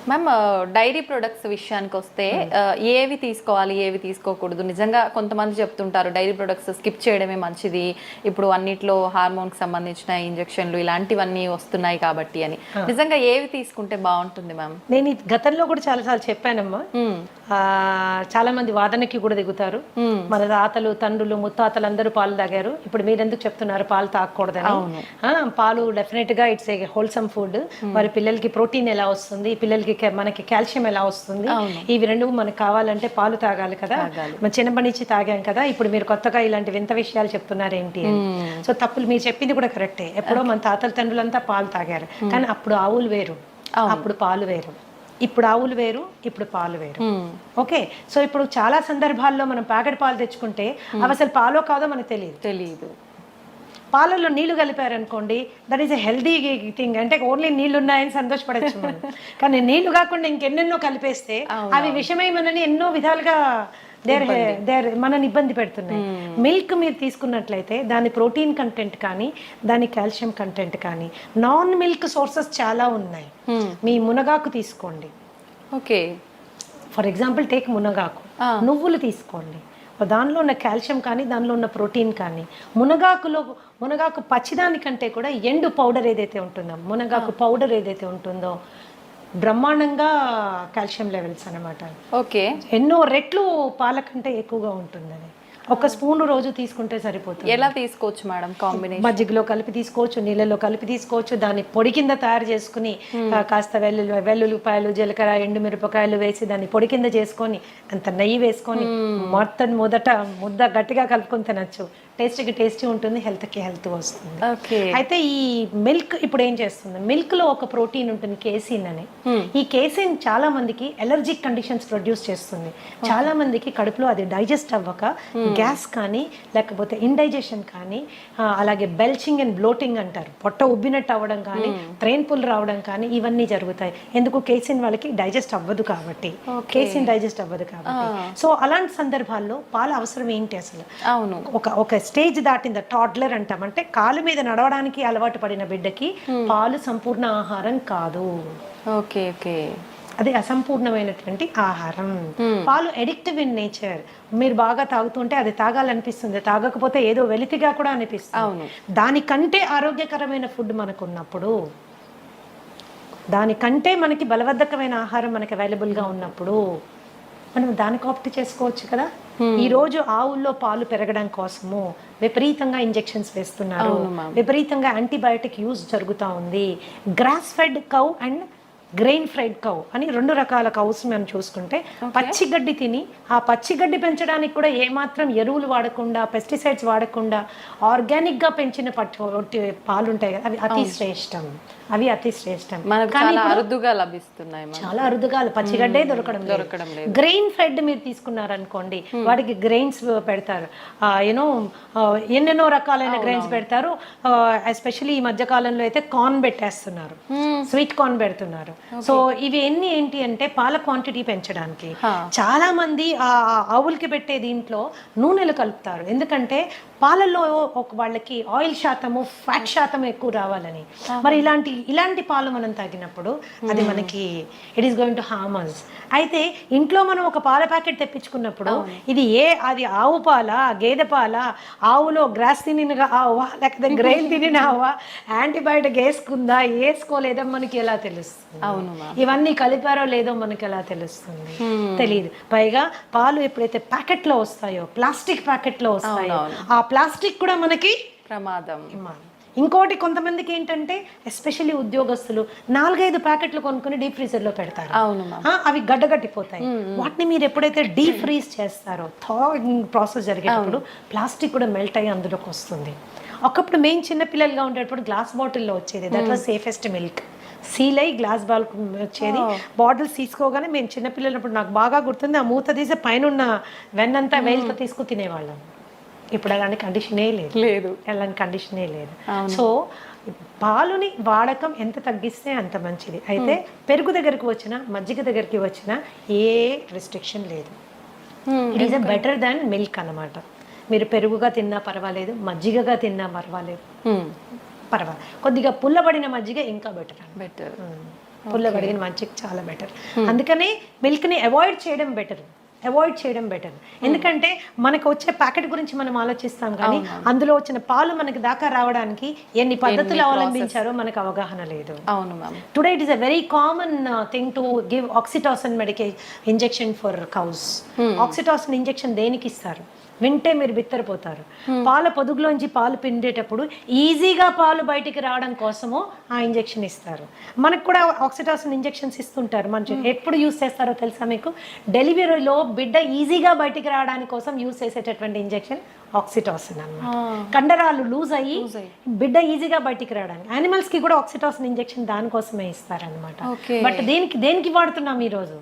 మ్యామ్, డైరీ ప్రొడక్ట్స్ విషయానికి వస్తే ఏవి తీసుకోవాలి, ఏవి తీసుకోకూడదు? నిజంగా కొంతమంది చెప్తుంటారు డైరీ ప్రొడక్ట్స్ స్కిప్ చేయడమే మంచిది, ఇప్పుడు అన్నిట్లో హార్మోన్కి సంబంధించిన ఇంజెక్షన్లు ఇలాంటివన్నీ వస్తున్నాయి కాబట్టి అని. నిజంగా ఏవి తీసుకుంటే బాగుంటుంది మ్యామ్? నేను గతంలో కూడా చాలాసార్లు చెప్పానమ్మా. చాలా మంది వాదనకి కూడా దిగుతారు. మన తాతలు, తండ్రులు, ముత్తాతలు అందరూ పాలు తాగారు, ఇప్పుడు మీరెందుకు చెప్తున్నారు పాలు తాగకూడదని? పాలు డెఫినెట్ గా ఇట్స్ ఏ హోల్సమ్ ఫుడ్. మరి పిల్లలకి ప్రోటీన్ ఎలా వస్తుంది, పిల్లలకి మనకి కాల్షియం ఎలా వస్తుంది, ఇవి రెండు మనకు కావాలంటే పాలు తాగాలి కదా. మన చిన్నప్పటి నుంచి తాగాం కదా, ఇప్పుడు మీరు కొత్తగా ఇలాంటి వింత విషయాలు చెప్తున్నారు ఏంటి అని. సో తప్పులు మీరు చెప్పింది కూడా కరెక్టే. ఎప్పుడో మన తాతల తండ్రులంతా పాలు తాగారు, కానీ అప్పుడు ఆవులు వేరు, అప్పుడు పాలు వేరు. ఇప్పుడు ఆవులు వేరు, ఇప్పుడు పాలు వేరు. ఓకే, సో ఇప్పుడు చాలా సందర్భాల్లో మనం ప్యాకెట్ పాలు తెచ్చుకుంటే అవి అసలు పాలో కాదో మనకు తెలియదు. పాలల్లో నీళ్లు కలిపారనుకోండి, that is a healthy thing. అంటే ఓన్లీ నీళ్లు ఉన్నాయని సంతోషపడచ్చు మనం, కానీ నీళ్లు కాకుండా ఇంకెన్నెన్నో కలిపేస్తే అవి విషమయమనని ఎన్నో విధాలుగా మనని ఇబ్బంది పెడుతున్నాయి. మిల్క్ మీరు తీసుకున్నట్లయితే దాని ప్రోటీన్ కంటెంట్ కానీ, దాని కాల్షియం కంటెంట్ కానీ, నాన్ మిల్క్ సోర్సెస్ చాలా ఉన్నాయి. మీ మునగాకు తీసుకోండి. ఓకే, ఫర్ ఎగ్జాంపుల్ టేక్ మునగాకు. నువ్వులు తీసుకోండి, దానిలో ఉన్న కాల్షియం కానీ, దానిలో ఉన్న ప్రోటీన్ కానీ. మునగాకు పచ్చిదానికంటే కూడా ఎండు పౌడర్ ఏదైతే ఉంటుందో, మునగాకు పౌడర్ ఏదైతే ఉంటుందో బ్రహ్మాండంగా కాల్షియం లెవెల్స్ అనమాట. ఓకే, ఎన్నో రెట్లు పాల కంటే ఎక్కువగా ఉంటుందని. ఒక స్పూన్ రోజు తీసుకుంటే సరిపోతుంది. ఎలా తీసుకోవచ్చు మేడం? కాంబినేషన్ మజ్జిగలో కలిపి తీసుకోవచ్చు, నీళ్ళలో కలిపి తీసుకోవచ్చు. దాన్ని పొడి కింద తయారు చేసుకుని కాస్త వెల్లుల్లిపాయలు, జీలకర్ర, ఎండుమిరపకాయలు వేసి దాన్ని పొడి కింద చేసుకొని అంత నెయ్యి వేసుకొని మొదట ముద్ద గట్టిగా కలుపుకొని తినచ్చు. టేస్ట్కి టేస్టీ ఉంటుంది, హెల్త్కి హెల్త్ వస్తుంది. ఓకే. అయితే ఈ మిల్క్ ఇప్పుడు ఏం చేస్తుంది, మిల్క్ లో ఒక ప్రోటీన్ ఉంటుంది కేసిన్ అని. ఈ కేసిన్ చాలా మందికి ఎలర్జిక్ కండిషన్స్ ప్రొడ్యూస్ చేస్తుంది. చాలా మందికి కడుపులో అది డైజెస్ట్ అవ్వక గ్యాస్ కానీ లేకపోతే ఇండైజెషన్ కానీ అలాగే బెల్చింగ్ అండ్ బ్లోటింగ్ అంటారు, పొట్ట ఉబ్బినట్టు అవ్వడం కానీ ట్రైన్ పుల్ రావడం కానీ ఇవన్నీ జరుగుతాయి. ఎందుకు, కేసిన్ వాళ్ళకి డైజెస్ట్ అవ్వదు కాబట్టి, కేసిన్ డైజెస్ట్ అవ్వదు కాబట్టి. సో అలాంటి సందర్భాల్లో పాల అవసరం ఏంటి అసలు? అవును. ఒక స్టేజ్ దాటింది, టాడ్లర్ అంటాం, అంటే కాలు మీద నడవడానికి అలవాటు పడిన బిడ్డకి పాలు సంపూర్ణ ఆహారం కాదు. ఓకే. ఓకే. అది అసంపూర్ణమైనటువంటి ఆహారం. పాలు ఎడిక్టివ్ ఇన్ నేచర్. మీరు బాగా తాగుతుంటే అది తాగాలనిపిస్తుంది, తాగకపోతే ఏదో వెలితిగా కూడా అనిపిస్తుంది. దానికంటే ఆరోగ్యకరమైన ఫుడ్ మనకు ఉన్నప్పుడు, దానికంటే మనకి బలవర్ధకమైన ఆహారం మనకి అవైలబుల్గా ఉన్నప్పుడు మనం దానికి ఆప్ట్ చేసుకోవచ్చు కదా. ఈ రోజు ఆవుల్లో పాలు పెరగడం కోసము విపరీతంగా ఇంజెక్షన్స్ వేస్తున్నారు, విపరీతంగా యాంటీబయాటిక్ యూజ్ జరుగుతూ ఉంది. Grass fed cow and grain fried cow అని 2 రకాల కౌస్ మనం చూసుకుంటే, పచ్చిగడ్డి తిని ఆ పచ్చిగడ్డి పెంచడానికి కూడా ఏమాత్రం ఎరువులు వాడకుండా, పెస్టిసైడ్స్ వాడకుండా ఆర్గానిక్గా పెంచిన పాలు ఉంటాయి కదా, అవి అతి శ్రేష్టం. కానీ అరుదుగా లభిస్తున్నాయి, చాలా అరుదుగా, పచ్చిగడ్డే దొరకడం లేదు. గ్రెయిన్ ఫెడ్ మీరు తీసుకున్నారనుకోండి, వాటికి గ్రెయిన్స్ పెడతారు, ఎన్నెన్నో రకాలైన గ్రెయిన్స్ పెడతారు. ఎస్పెషల్లీ ఈ మధ్య కాలంలో అయితే కార్న్ పెట్టేస్తున్నారు, స్వీట్ కార్న్ పెడుతున్నారు. సో ఇవి ఏంటి అంటే పాల క్వాంటిటీ పెంచడానికి. చాలా మంది ఆ ఆవులకి పెట్టే దీంట్లో నూనెలు కలుపుతారు, ఎందుకంటే పాలల్లో వాళ్ళకి ఆయిల్ శాతము, ఫ్యాట్ శాతం ఎక్కువ రావాలని. మరి ఇలాంటి పాలు మనం తాగినప్పుడు అది మనకి it is going to harm us. అయితే ఇంట్లో మనం ఒక పాల ప్యాకెట్ తెప్పించుకున్నప్పుడు ఇది అది ఆవు పాల, గేదె పాల, ఆవులో గ్రాస్ తినిన ఆవా లేకపోతే గ్రెయిన్ తినిన ఆవా, యాంటీబయాటిక్ వేసుకుందా వేసుకోలేదా మనకి ఎలా తెలుస్తుంది? ఇవన్నీ కలిపారో లేదో మనకి ఎలా తెలుస్తుంది? తెలియదు. పైగా పాలు ఎప్పుడైతే ప్యాకెట్లో వస్తాయో, ప్లాస్టిక్ ప్యాకెట్లో వస్తాయో, ఆ ప్లాస్టిక్ కూడా మనకి ప్రమాదం. ఇంకోటి, కొంతమందికి ఏంటంటే ఎస్పెషల్లీ ఉద్యోగస్తులు 4-5 ప్యాకెట్లు కొనుక్కొని డీప్ ఫ్రీజర్లో పెడతారు, అవి గడ్డగట్టిపోతాయి. వాటిని మీరు ఎప్పుడైతే డీప్ ఫ్రీజ్ చేస్తారో, థాయింగ్ ప్రాసెస్ జరిగేటప్పుడు ప్లాస్టిక్ కూడా మెల్ట్ అయ్యి అందులోకి వస్తుంది. ఒకప్పుడు మేము చిన్నపిల్లలుగా ఉండేటప్పుడు గ్లాస్ బాటిల్లో వచ్చేది, that was safest milk. Seal అయ్యి గ్లాస్ బాల్ వచ్చేది, బాటిల్స్ తీసుకోగానే మేము చిన్నపిల్లలప్పుడు నాకు బాగా గుర్తుంది, ఆ మూత తీసి పైన ఉన్న వెన్నంతా వేలుతో తీసుకుని తినేవాళ్ళం. ఇప్పుడు అలాంటి కండిషనే లేదు, అలాంటి కండిషనే లేదు. సో పాలుని వాడకం ఎంత తగ్గిస్తే అంత మంచిది. అయితే పెరుగు దగ్గరికి వచ్చినా, మజ్జిగ దగ్గరికి వచ్చినా ఏ రెస్ట్రిక్షన్ లేదు. It is better than milk అన్నమాట. మీరు పెరుగుగా తిన్నా పర్వాలేదు, మజ్జిగగా తిన్నా పర్వాలేదు. కొద్దిగా పుల్లబడిన మజ్జిగ ఇంకా బెటర్. పుల్లబడిన మజ్జిగ చాలా బెటర్. అందుకనే మిల్క్ని అవాయిడ్ చేయడం బెటర్. ఎందుకంటే మనకు వచ్చే ప్యాకెట్ గురించి మనం ఆలోచిస్తాం, కానీ అందులో వచ్చిన పాలు మనకి దాకా రావడానికి ఎన్ని పద్ధతులు అవలంబించారో మనకు అవగాహన లేదు. Today it is a very common thing to give oxytocin injection for cows. Oxytocin injection దేనికి ఇస్తారు వింటే మీరు బిత్తరపోతారు. పాల పొదుగులోంచి పాలు పిండేటప్పుడు ఈజీగా పాలు బయటికి రావడం కోసము ఆ ఇంజెక్షన్ ఇస్తారు. మనకు కూడా ఆక్సిటాసిన్ ఇంజెక్షన్స్ ఇస్తుంటారు. మన ఎప్పుడు యూస్ చేస్తారో తెలుసా మీకు? డెలివరీలో బిడ్డ ఈజీగా బయటికి రావడానికి కోసం యూస్ చేసేటటువంటి ఇంజెక్షన్ ఆక్సిటాసిన్ అన్నమాట. కండరాలు లూజ్ అయ్యి బిడ్డ ఈజీగా బయటికి రావడానికి. యానిమల్స్ కి కూడా ఆక్సిటాసిన్ ఇంజెక్షన్ దానికోసమే ఇస్తారనమాట. బట్ దేనికి వాడుతున్నాం ఈరోజు?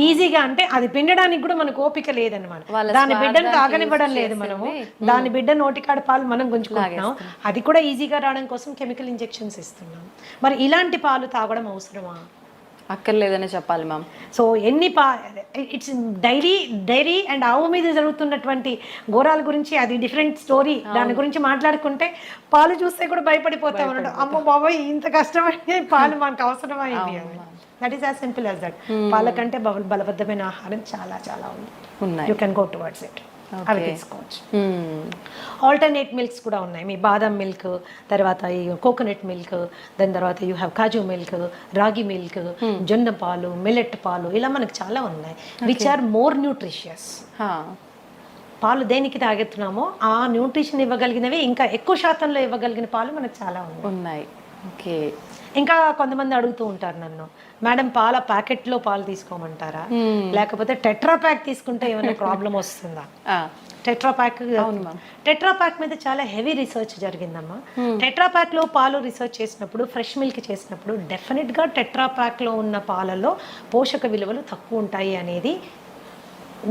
ఈజీగా, అంటే అది పిండడానికి కూడా మనకు ఓపిక లేదనమాట. దాని బిడ్డను తాగనివ్వడం లేదు మనము, దాని బిడ్డ నోటికాడ పాలు మనం గుంజుకుంటున్నాం. అది కూడా ఈజీగా రావడం కోసం కెమికల్ ఇంజెక్షన్స్ ఇస్తున్నాం. మరి ఇలాంటి పాలు తాగడం అవసరమా? అక్కర్లేదనే చెప్పాలి ma'am. So it's dairy and ఆవు మీద జరుగుతున్నటువంటి ఘోరాల గురించి అది డిఫరెంట్ స్టోరీ. దాని గురించి మాట్లాడుకుంటే పాలు చూస్తే కూడా భయపడిపోతా ఉన్నాడు, అమ్మో బాబోయ్ ఇంత కష్టమైన పాలు మనకు అవసరమైంది అని. That is as simple as that. పాల కంటే బలబద్ధమైన ఆహారం చాలా చాలా ఉంది. You can go towards it. అవి తీసుకోవచ్చు. ఆల్టర్నేట్ మిల్క్స్ కూడా ఉన్నాయి. మీ బాదం మిల్క్, తర్వాత ఈ కోకోనట్ మిల్క్, దాని తర్వాత యూ హ్యావ్ కాజు మిల్క్, రాగి మిల్క్, జొన్న పాలు, మిల్లెట్ పాలు, ఇలా మనకు చాలా ఉన్నాయి విచ్ ఆర్ మోర్ న్యూట్రిషియస్. పాలు దేనికి తాగెత్తున్నామో ఆ న్యూట్రిషన్ ఇవ్వగలిగినవి, ఇంకా ఎక్కువ శాతంలో ఇవ్వగలిగిన పాలు మనకు చాలా ఉన్నాయి. ఓకే. ఇంకా కొంతమంది అడుగుతూ ఉంటారు నన్ను, మేడం పాల ప్యాకెట్లో పాలు తీసుకోమంటారా, లేకపోతే టెట్రా ప్యాక్ తీసుకుంటే ఏమైనా ప్రాబ్లం వస్తుందా? టెట్రా ప్యాక్, టెట్రా ప్యాక్ మీద చాలా హెవీ రీసెర్చ్ జరిగిందమ్మా. టెట్రా ప్యాక్ లో పాలు రీసెర్చ్ చేసినప్పుడు, ఫ్రెష్ మిల్క్ చేసినప్పుడు డెఫినెట్ గా టెట్రా ప్యాక్ లో ఉన్న పాలలో పోషక విలువలు తక్కువ ఉంటాయి అనేది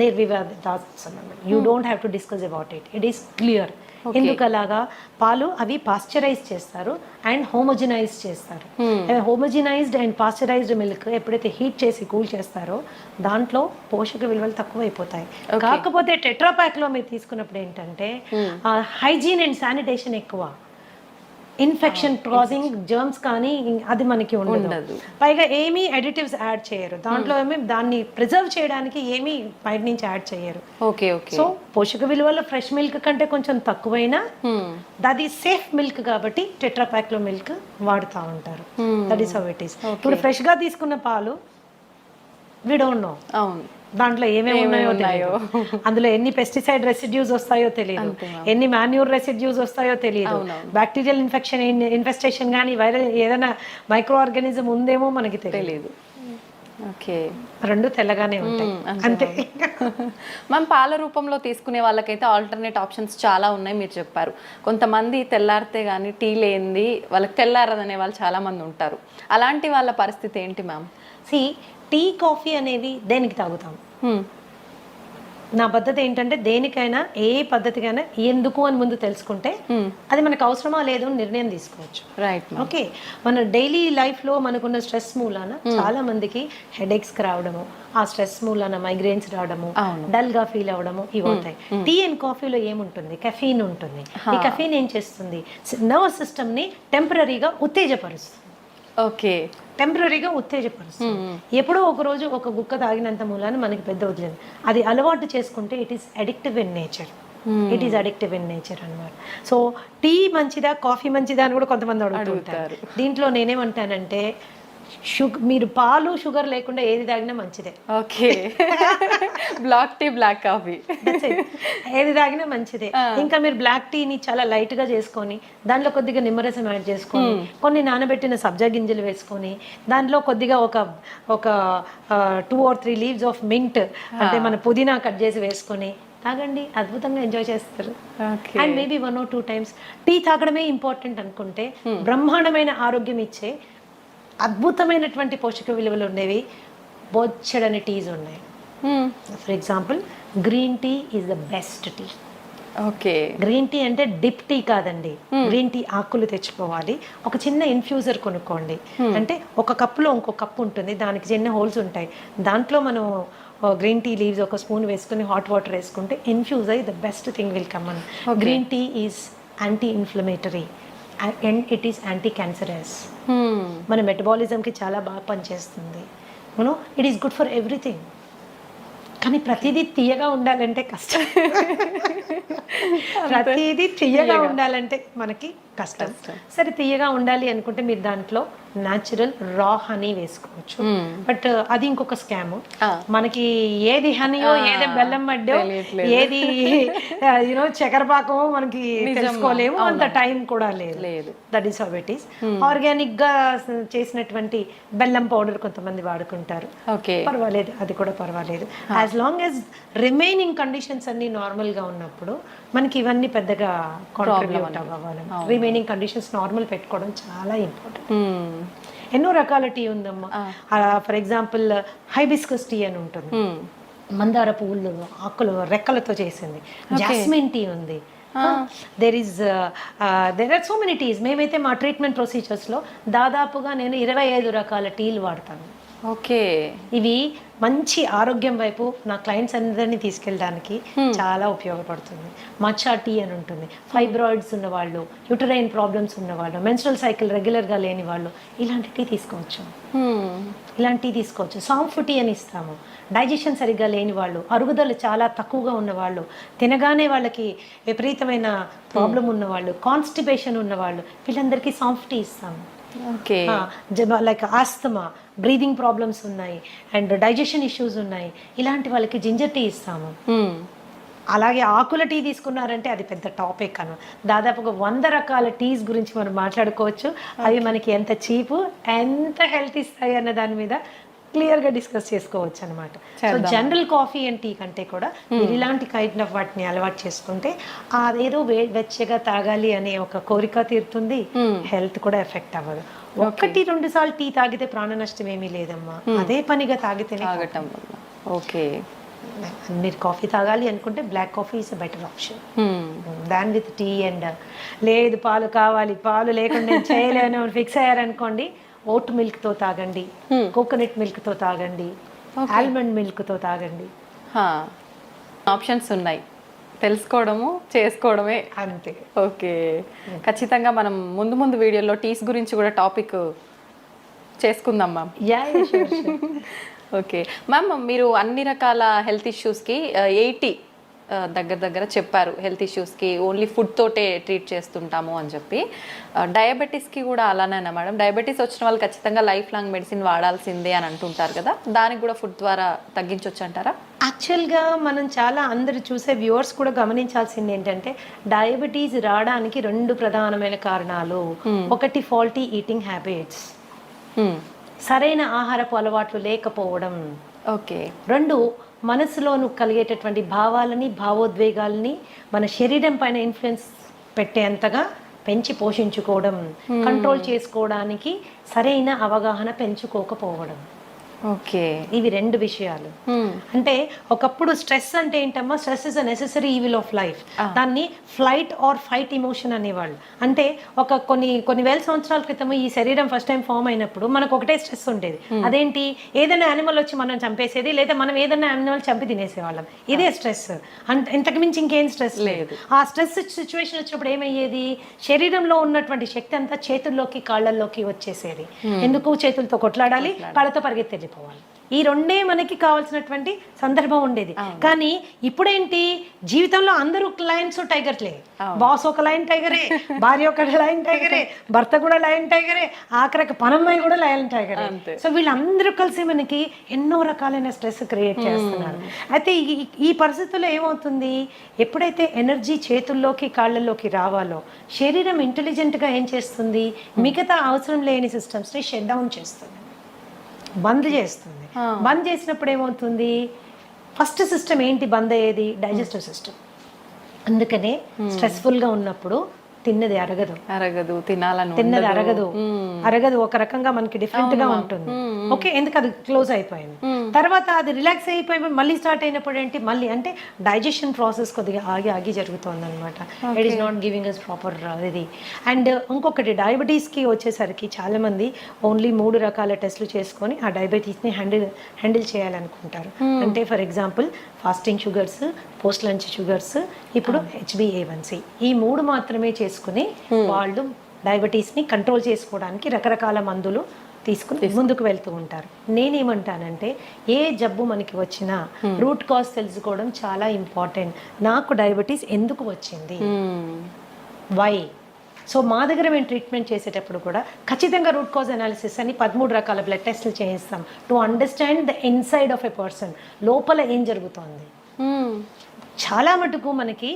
నిర్వివాదాస్పదం. You don't have to discuss about it, it is clear. ఎందుకు అలాగా? పాలు అవి పాస్చరైజ్ చేస్తారు అండ్ హోమోజినైజ్ చేస్తారు. హోమోజినైజ్డ్ అండ్ పాస్చరైజ్డ్ మిల్క్ ఎప్పుడైతే హీట్ చేసి కూల్ చేస్తారో దాంట్లో పోషక విలువలు తక్కువ అయిపోతాయి. కాకపోతే టెట్రా ప్యాక్ లో మీరు తీసుకున్నప్పుడు ఏంటంటే హైజీన్ అండ్ శానిటేషన్ ఎక్కువ, ఇన్ఫెక్షన్ కాజింగ్ జర్మ్స్ కానీ అది మనకి ఉండదు. పైగా ఏమీ అడిటివ్స్ యాడ్ చేయరు దాంట్లో, ఏమి దాన్ని ప్రిజర్వ్ చేయడానికి ఏమీ బయట నుంచి యాడ్ చేయరు. Okay okay. సో పోషక విలువలు ఫ్రెష్ మిల్క్ కంటే కొంచెం తక్కువైనా అది సేఫ్ మిల్క్ కాబట్టి టెట్రా ప్యాక్ లో మిల్క్ వాడుతూ ఉంటారు. That is how it is. ఇప్పుడు ఫ్రెష్ గా తీసుకున్న పాలు వి డోంట్ నో అవును దాంట్లో ఏమేమి ఉన్నాయో, అందులో ఎన్ని పెస్టిసైడ్ రెసిడ్యూస్ వస్తాయో తెలియదు, ఎన్ని మాన్యూర్ రెసిడ్యూస్ వస్తాయో తెలియదు, బ్యాక్టీరియల్ ఇన్ఫెస్టేషన్ కానీ వైరల్ ఏదైనా మైక్రో ఆర్గానిజం ఉందేమో మనకి తెలియదు. ఓకే. రెండు తెల్లగానే ఉంటాయి అంతే. మ్యామ్ పాల రూపంలో తీసుకునే వాళ్ళకైతే ఆల్టర్నేట్ ఆప్షన్స్ చాలా ఉన్నాయి మీరు చెప్పారు. కొంతమంది తెల్లారితే కానీ టీ లేనిది వాళ్ళకి తెల్లారదనే వాళ్ళు చాలా మంది ఉంటారు. అలాంటి వాళ్ళ పరిస్థితి ఏంటి మ్యామ్? టీ కాఫీ అనేవి దేనికి తాగుతాం? నా పద్ధతి ఏంటంటే దేనికైనా ఏ పద్ధతికైనా ఎందుకు అని ముందు తెలుసుకుంటే అది మనకు అవసరమా లేదు అని నిర్ణయం తీసుకోవచ్చు. రైట్. ఓకే. మన డైలీ లైఫ్ లో మనకున్న స్ట్రెస్ మూలాన చాలా మందికి హెడేక్స్ రావడము, ఆ స్ట్రెస్ మూలాన మైగ్రేన్స్ రావడము, డల్ గా ఫీల్ అవ్వడము ఇవి అవుతాయి. టీ అండ్ కాఫీలో ఏముంటుంది? కెఫీన్ ఉంటుంది. ఈ కెఫీన్ ఏం చేస్తుంది? నర్వస్ సిస్టమ్ ని టెంపరీగా ఉత్తేజపరుస్తుంది. ఓకే. టెంపరీగా ఉత్తేజపరుస్తుంది. ఎప్పుడో ఒక రోజు ఒక గుక్క తాగినంత మూలాన మనకి పెద్ద వదిలేదు. అది అలవాటు చేసుకుంటే it is addictive in nature. It is addictive in nature అన్నమాట. సో టీ మంచిదా కాఫీ మంచిదా అని కూడా కొంతమంది అడుగుతుంటారు. దీంట్లో నేనేమంటానంటే మీరు పాలు షుగర్ లేకుండా ఏది తాగినా మంచిదే. Okay. Black tea black coffee ఏది తాగినా మంచిదే. ఇంకా మీరు బ్లాక్ టీని చాలా లైట్ గా చేసుకొని దాంట్లో కొద్దిగా నిమ్మరసం యాడ్ చేసుకొని కొన్ని నానబెట్టిన సబ్జా గింజలు వేసుకొని దాంట్లో కొద్దిగా ఒక 2 or 3 లీవ్స్ ఆఫ్ మింట్ అంటే మన పుదీనా కట్ చేసి వేసుకొని తాగండి, అద్భుతంగా ఎంజాయ్ చేస్తారు. And maybe 1 or 2 times tea తాగడమే ఇంపార్టెంట్ అనుకుంటే బ్రహ్మాండమైన ఆరోగ్యం ఇచ్చే అద్భుతమైనటువంటి పోషక విలువలు ఉండేవి బొచ్చడని టీస్ ఉన్నాయి. For example green tea is the best tea. Okay. Green tea అంటే డిప్ టీ కాదండి. గ్రీన్ టీ ఆకులు తెచ్చుకోవాలి, ఒక చిన్న ఇన్ఫ్యూజర్ కొనుక్కోండి. అంటే ఒక కప్పులో ఇంకో కప్పు ఉంటుంది, దానికి చిన్న హోల్స్ ఉంటాయి. దాంట్లో మనం గ్రీన్ టీ లీవ్స్ ఒక స్పూన్ వేసుకుని హాట్ వాటర్ వేసుకుంటే ఇన్ఫ్యూజ్ అయ్యి the best thing will come on. Green tea is anti inflammatory and it is anti cancerous. మన మెటబాలిజంకి చాలా బాగా పనిచేస్తుంది. It is good for everything. కానీ ప్రతిదీ తీయగా ఉండాలంటే కష్టం. ప్రతిదీ తీయగా ఉండాలంటే మనకి కష్టం. సరే తీయగా ఉండాలి అనుకుంటే మీరు దాంట్లో న్యాచురల్ రా హనీ వేసుకోవచ్చు. బట్ అది ఇంకొక స్కామ్. మనకి ఏది హనీయో ఏది బెల్లం మడ్డో ఏది చక్కెరపాకమో మనకి తెలుసుకోలేము, అంత టైం కూడా లేదు. That is how it is. Organic గా చేసినటువంటి బెల్లం పౌడర్ కొంతమంది వాడుకుంటారు, పర్వాలేదు, అది కూడా పర్వాలేదు. As long as remaining conditions అన్ని నార్మల్ గా ఉన్నప్పుడు మనకి ఇవన్నీ పెద్దగా కాంట్రిబ్యూట్ అవ్వాలి. రిమైనింగ్ కండిషన్స్ నార్మల్ పెట్టుకోవడం చాలా ఇంపార్టెంట్. ఎన్నో రకాల టీ ఉందమ్మా. ఫర్ ఎగ్జాంపుల్ హైబిస్కస్ టీ అని ఉంటుంది, మందార పువ్వులు ఆకులు రెక్కలతో చేసింది. జాస్మిన్ టీ ఉంది. There are so many teas. మేమైతే మా ట్రీట్మెంట్ ప్రొసీజర్స్లో దాదాపుగా నేను 25 రకాల టీలు వాడతాను. ఓకే. ఇవి మంచి ఆరోగ్యం వైపు నా క్లయింట్స్ అందరినీ తీసుకెళ్ళడానికి చాలా ఉపయోగపడుతుంది. మచ్చా టీ అని ఉంటుంది. ఫైబ్రాయిడ్స్ ఉన్నవాళ్ళు, యూటరైన్ ప్రాబ్లమ్స్ ఉన్నవాళ్ళు, మెన్స్ట్రల్ సైకిల్ రెగ్యులర్గా లేని వాళ్ళు ఇలాంటి టీ తీసుకోవచ్చు. సాంఫ్ టీ అని ఇస్తాము. డైజెషన్ సరిగ్గా లేని వాళ్ళు, అరుగుదల చాలా తక్కువగా ఉన్నవాళ్ళు, తినగానే వాళ్ళకి విపరీతమైన ప్రాబ్లం ఉన్నవాళ్ళు, కాన్స్టిపేషన్ ఉన్నవాళ్ళు, వీళ్ళందరికీ సాంఫ్ టీ ఇస్తాము. లైక్ ఆస్తమా, బ్రీదింగ్ ప్రాబ్లమ్స్ ఉన్నాయి అండ్ డైజెషన్ ఇష్యూస్ ఉన్నాయి, ఇలాంటి వాళ్ళకి జింజర్ టీ ఇస్తాము. అలాగే ఆకుల టీ తీసుకున్నారంటే అది పెద్ద టాపిక్ అన్న. దాదాపుగా 100 రకాల టీస్ గురించి మనం మాట్లాడుకోవచ్చు. అవి మనకి ఎంత చీపు, ఎంత హెల్త్ ఇస్తాయి అన్న దాని మీద క్లియర్గా డిస్కస్ చేసుకోవచ్చు అనమాట. So general coffee and tea కంటే కూడా మీరు ఇలాంటి కైండ్ ఆఫ్ వాటిని అలవాటు చేసుకుంటే అదేదో వెచ్చగా తాగాలి అనే ఒక కోరిక తీరుతుంది, హెల్త్ కూడా ఎఫెక్ట్ అవ్వదు. 1-2 సార్లు టీ తాగితే ప్రాణ నష్టం ఏమీ లేదమ్మా, అదే పనిగా తాగితేనే. తాగటం వల్ల ఓకే. మీరు కాఫీ తాగాలి అనుకుంటే black coffee is a better option than with tea. And లేదు పాలు కావాలి, పాలు లేకుండా నేను చేయలేను ఫిక్స్ అయ్యారనుకోండి, ఓట్ మిల్క్తో తాగండి, కోకోనట్ మిల్క్తో తాగండి, ఆల్మండ్ మిల్క్తో తాగండి. ఆప్షన్స్ ఉన్నాయి, తెలుసుకోవడము చేసుకోవడమే అంతే. ఓకే, ఖచ్చితంగా మనం ముందు ముందు వీడియోలో టీస్ గురించి కూడా టాపిక్ చేసుకుందాం మ్యామ్. ఓకే మ్యామ్, మీరు అన్ని రకాల హెల్త్ ఇష్యూస్కి 80 దగ్గర చెప్పారు. హెల్త్ ఇష్యూస్కి ఓన్లీ ఫుడ్ తోటే ట్రీట్ చేస్తుంటాము అని చెప్పి. డయాబెటీస్కి కూడా అలానేనా మేడం? డయాబెటీస్ వచ్చిన వాళ్ళు ఖచ్చితంగా లైఫ్ లాంగ్ మెడిసిన్ వాడాల్సిందే అని అంటుంటారు కదా, దానికి కూడా ఫుడ్ ద్వారా తగ్గించవచ్చు అంటారా? యాక్చువల్గా మనం చాలా అందరు చూసే వ్యూవర్స్ కూడా గమనించాల్సింది ఏంటంటే, డయాబెటీస్ రావడానికి 2 ప్రధానమైన కారణాలు. ఒకటి ఫాల్టీ ఈటింగ్ హ్యాబిట్స్, సరైన ఆహారపు అలవాట్లు లేకపోవడం. ఓకే. 2 మనసులోను కలిగేటటువంటి భావాలని, భావోద్వేగాలని మన శరీరం పైన ఇన్ఫ్లుయెన్స్ పెట్టేంతగా పెంచి పోషించుకోవడం, కంట్రోల్ చేసుకోవడానికి సరైన అవగాహన పెంచుకోకపోవడం. ఓకే, ఇవి 2 విషయాలు. అంటే ఒకప్పుడు స్ట్రెస్ అంటే ఏంటమ్మా, stress is a necessary evil of life. దాన్ని ఫ్లైట్ ఆర్ ఫైట్ ఇమోషన్ అనేవాళ్ళు. అంటే కొన్ని వేల సంవత్సరాల క్రితం ఈ శరీరం ఫస్ట్ టైం ఫామ్ అయినప్పుడు మనకు ఒకటే స్ట్రెస్ ఉండేది. అదేంటి, ఏదైనా యానిమల్ వచ్చి మనం చంపేసేది, లేదా మనం ఏదైనా యానిమల్ చంపి తినేసేవాళ్ళం. ఇదే స్ట్రెస్. అంటే ఇంతకు మించి ఇంకేం స్ట్రెస్ లేదు. ఆ స్ట్రెస్ సిచ్యువేషన్ వచ్చినప్పుడు ఏమయ్యేది, శరీరంలో ఉన్నటువంటి శక్తి అంతా చేతుల్లోకి కాళ్ళల్లోకి వచ్చేసేది. ఎందుకు, చేతులతో కొట్లాడాలి, కాళ్ళతో పరిగెత్తేది పోవాలి. ఈ 2 మనకి కావాల్సినటువంటి సందర్భం ఉండేది. కానీ ఇప్పుడేంటి, జీవితంలో అందరూ లయన్స్ టైగర్లే. బాస్ ఒక లయన్ టైగరే, భార్య ఒక లయన్ టైగరే, భర్త కూడా లయన్ టైగరే, ఆఖరికి పనమ్మాయి కూడా లయన్ టైగరే. సో వీళ్ళందరూ కలిసి మనకి ఎన్నో రకాలైన స్ట్రెస్ క్రియేట్ చేస్తున్నారు. అయితే ఈ పరిస్థితుల్లో ఏమవుతుంది, ఎప్పుడైతే ఎనర్జీ చేతుల్లోకి కాళ్ళల్లోకి రావాలో, శరీరం ఇంటెలిజెంట్గా ఏం చేస్తుంది, మిగతా అవసరం లేని సిస్టమ్స్ని షట్ డౌన్ చేస్తుంది, బంద్ చేస్తుంది. బంద్ చేసినప్పుడు ఏమవుతుంది, ఫస్ట్ సిస్టమ్ ఏంటి బంద్ అయ్యేది, డైజెస్టివ్ సిస్టమ్. అందుకనే స్ట్రెస్ఫుల్గా ఉన్నప్పుడు తిన్నది అరగదు, తిన్నది అరగదు, ఒక రకంగా మనకి డిఫరెంట్ గా ఉంటుంది. ఓకే, ఎందుకు అది క్లోజ్ అయిపోయింది. తర్వాత అది రిలాక్స్ అయిపోయి మళ్ళీ స్టార్ట్ అయినప్పుడు ఏంటి, మళ్ళీ అంటే డైజెషన్ ప్రాసెస్ కొద్దిగా ఆగి జరుగుతుంది అనమాట. It is not giving us proper ఇది. అండ్ ఇంకొకటి, డయాబెటీస్కి వచ్చేసరికి చాలా మంది ఓన్లీ 3 రకాల టెస్టులు చేసుకొని ఆ డయాబెటీస్ని హ్యాండిల్ చేయాలనుకుంటారు. అంటే for example fasting sugars, post lunch sugars, ఇప్పుడు HbA1c, ఈ 3 మాత్రమే చేసుకుని వాళ్ళు డయాబెటీస్ని కంట్రోల్ చేసుకోవడానికి రకరకాల మందులు తీసుకుని ముందుకు వెళ్తూ ఉంటారు. నేనేమంటానంటే, ఏ జబ్బు మనకి వచ్చినా రూట్ కాజ్ తెలుసుకోవడం చాలా ఇంపార్టెంట్. నాకు డయాబెటీస్ ఎందుకు వచ్చింది, వై. సో మా దగ్గర మేము ట్రీట్మెంట్ చేసేటప్పుడు కూడా ఖచ్చితంగా రూట్ కాజ్ అనాలిసిస్ అని 13 రకాల బ్లడ్ టెస్టులు చేయిస్తాం, to understand the inside of a person, లోపల ఏం జరుగుతోంది. చాలా మటుకు మనకి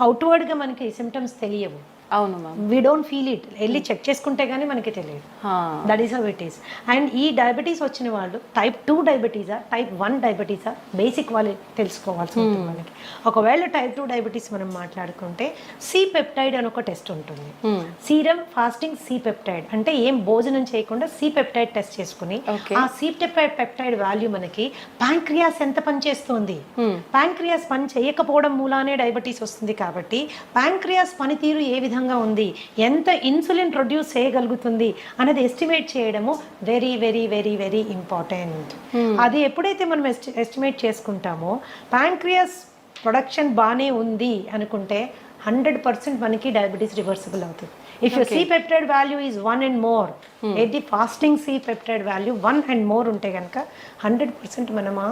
అవుట్వర్డ్గా మనకి సిమ్టమ్స్ తెలియవు. అవును ma'am, we don't feel it. వెళ్ళి చెక్ చేసుకుంటే కానీ మనకి తెలియదు. That is how it is. And ఈ డయాబెటీస్ వచ్చిన వాళ్ళు టైప్ 2 డయాబెటీసా, టైప్ 1 డయాబెటీసా, బేసిక్ వాళ్ళు తెలుసుకోవాల్సి ఉంటుంది మనకి. ఒకవేళ టైప్ 2 డయాబెటీస్ మనం మాట్లాడుకుంటే సి పెప్టైడ్ అని ఒక టెస్ట్ ఉంటుంది. సీరం ఫాస్టింగ్ సి పెప్టైడ్ అంటే ఏం భోజనం చేయకుండా సి పెప్టైడ్ టెస్ట్ చేసుకుని ఆ సి పెప్టైడ్ వాల్యూ మనకి ప్యాంక్రియాస్ ఎంత పనిచేస్తుంది, ప్యాంక్రియాస్ పని చేయకపోవడం మూలానే డయాబెటీస్ వస్తుంది. కాబట్టి ప్యాంక్రియాస్ పనితీరు ఏ విధంగా ఉంది, ఎంత ఇన్సులిన్ ప్రొడ్యూస్ చేయగలుగుతుంది అనేది ఎస్టిమేట్ చేయడము very very very very important. అది ఎప్పుడైతే మనం ఎస్టిమేట్ చేసుకుంటామో, ప్యాంక్రియాస్ ప్రొడక్షన్ బాగానే ఉంది అనుకుంటే 100% మనకి డయాబెటీస్ రివర్సిబుల్ అవుతుంది. If your C peptide value is 1 and more, ఏది fasting C peptide value 1 and more ఉంటే కనుక 100% మనం ఆ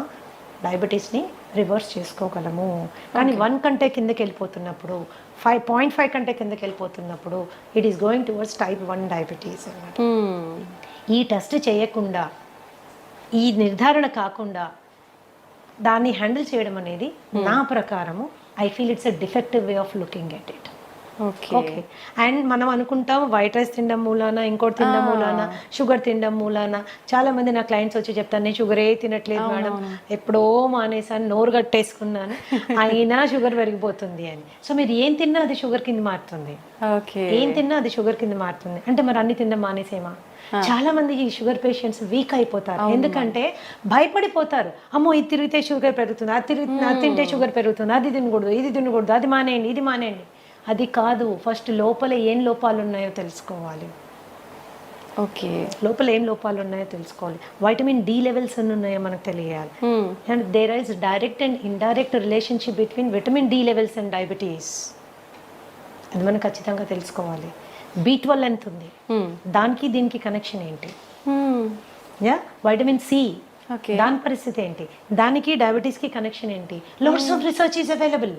డయాబెటీస్ని రివర్స్ చేసుకోగలము. కానీ 1 కంటే కిందకి వెళ్ళిపోతున్నప్పుడు, 5.5 కంటే కిందకి వెళ్ళిపోతున్నప్పుడు it is going towards type 1 diabetes అన్నమాట. ఈ టెస్ట్ చేయకుండా, ఈ నిర్ధారణ కాకుండా దాన్ని హ్యాండిల్ చేయడం అనేది నా ప్రకారము I feel it's a defective way of looking at it. Okay okay. And మనం అనుకుంటాం వైట్ రైస్ తినడం మూలాన, ఇంకోటి తినడం మూలాన, షుగర్ తినడం మూలాన. చాలా మంది నా క్లయింట్స్ వచ్చి చెప్తాను, నేను షుగరే తినట్లేదు మేడం, ఎప్పుడో మానేసాను, నోరు కట్టేసుకున్నాను, అయినా షుగర్ పెరిగిపోతుంది అని. సో మీరు ఏం తిన్నా అది షుగర్ కింద మారుతుంది, ఓకే ఏం తిన్నా అది షుగర్ కింద మారుతుంది. అంటే మరి అన్ని తినడం మానేసేమా? చాలా మంది ఈ షుగర్ పేషెంట్స్ వీక్ అయిపోతారు, ఎందుకంటే భయపడిపోతారు. అమ్మో ఇది తిరిగితే షుగర్ పెరుగుతుంది, అది తింటే షుగర్ పెరుగుతుంది, అది తినకూడదు, ఇది తినకూడదు, అది మానేయండి, ఇది మానేయండి. అది కాదు, ఫస్ట్ లోపల ఏం లోపాలు ఉన్నాయో తెలుసుకోవాలి. ఓకే లోపల ఏం లోపాలు ఉన్నాయో తెలుసుకోవాలి. వైటమిన్ డి లెవెల్స్ ఎన్ని ఉన్నాయో మనకు తెలియాలి. And there is direct and indirect relationship between vitamin D levels and diabetes. అది మనం ఖచ్చితంగా తెలుసుకోవాలి. B12 ఎంత ఉంది, దానికి దీనికి కనెక్షన్ ఏంటి? యా, వైటమిన్ సి, దాని పరిస్థితి ఏంటి, దానికి డయాబెటీస్కి కనెక్షన్ ఏంటి? Lots of research is available.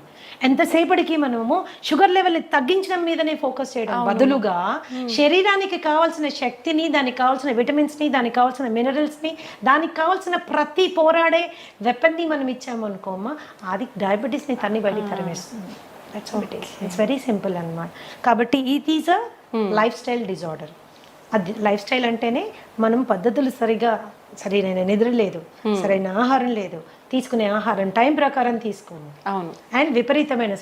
ఎంతసేపటికి మనము షుగర్ లెవెల్ తగ్గించడం మీదనే ఫోకస్ చేయడం బదులుగా శరీరానికి కావాల్సిన శక్తిని, దానికి కావాల్సిన విటమిన్స్ని, దానికి కావాల్సిన మినరల్స్ని, దానికి కావాల్సిన ప్రతి పోరాడే వెపన్ని మనం ఇచ్చామనుకోమా, అది డయాబెటీస్ని తన్ని బయటికి తరిమేస్తుంది. ఇట్స్ వెరీ సింపుల్ అన్నమాట. కాబట్టి it is a life style disorder. అది లైఫ్ స్టైల్ అంటేనే మనం పద్ధతులు సరైన నిద్ర లేదు, సరైన ఆహారం లేదు, తీసుకునే ఆహారం టైం ప్రకారం తీసుకోము, అవును, అండ్ విపరీతమైన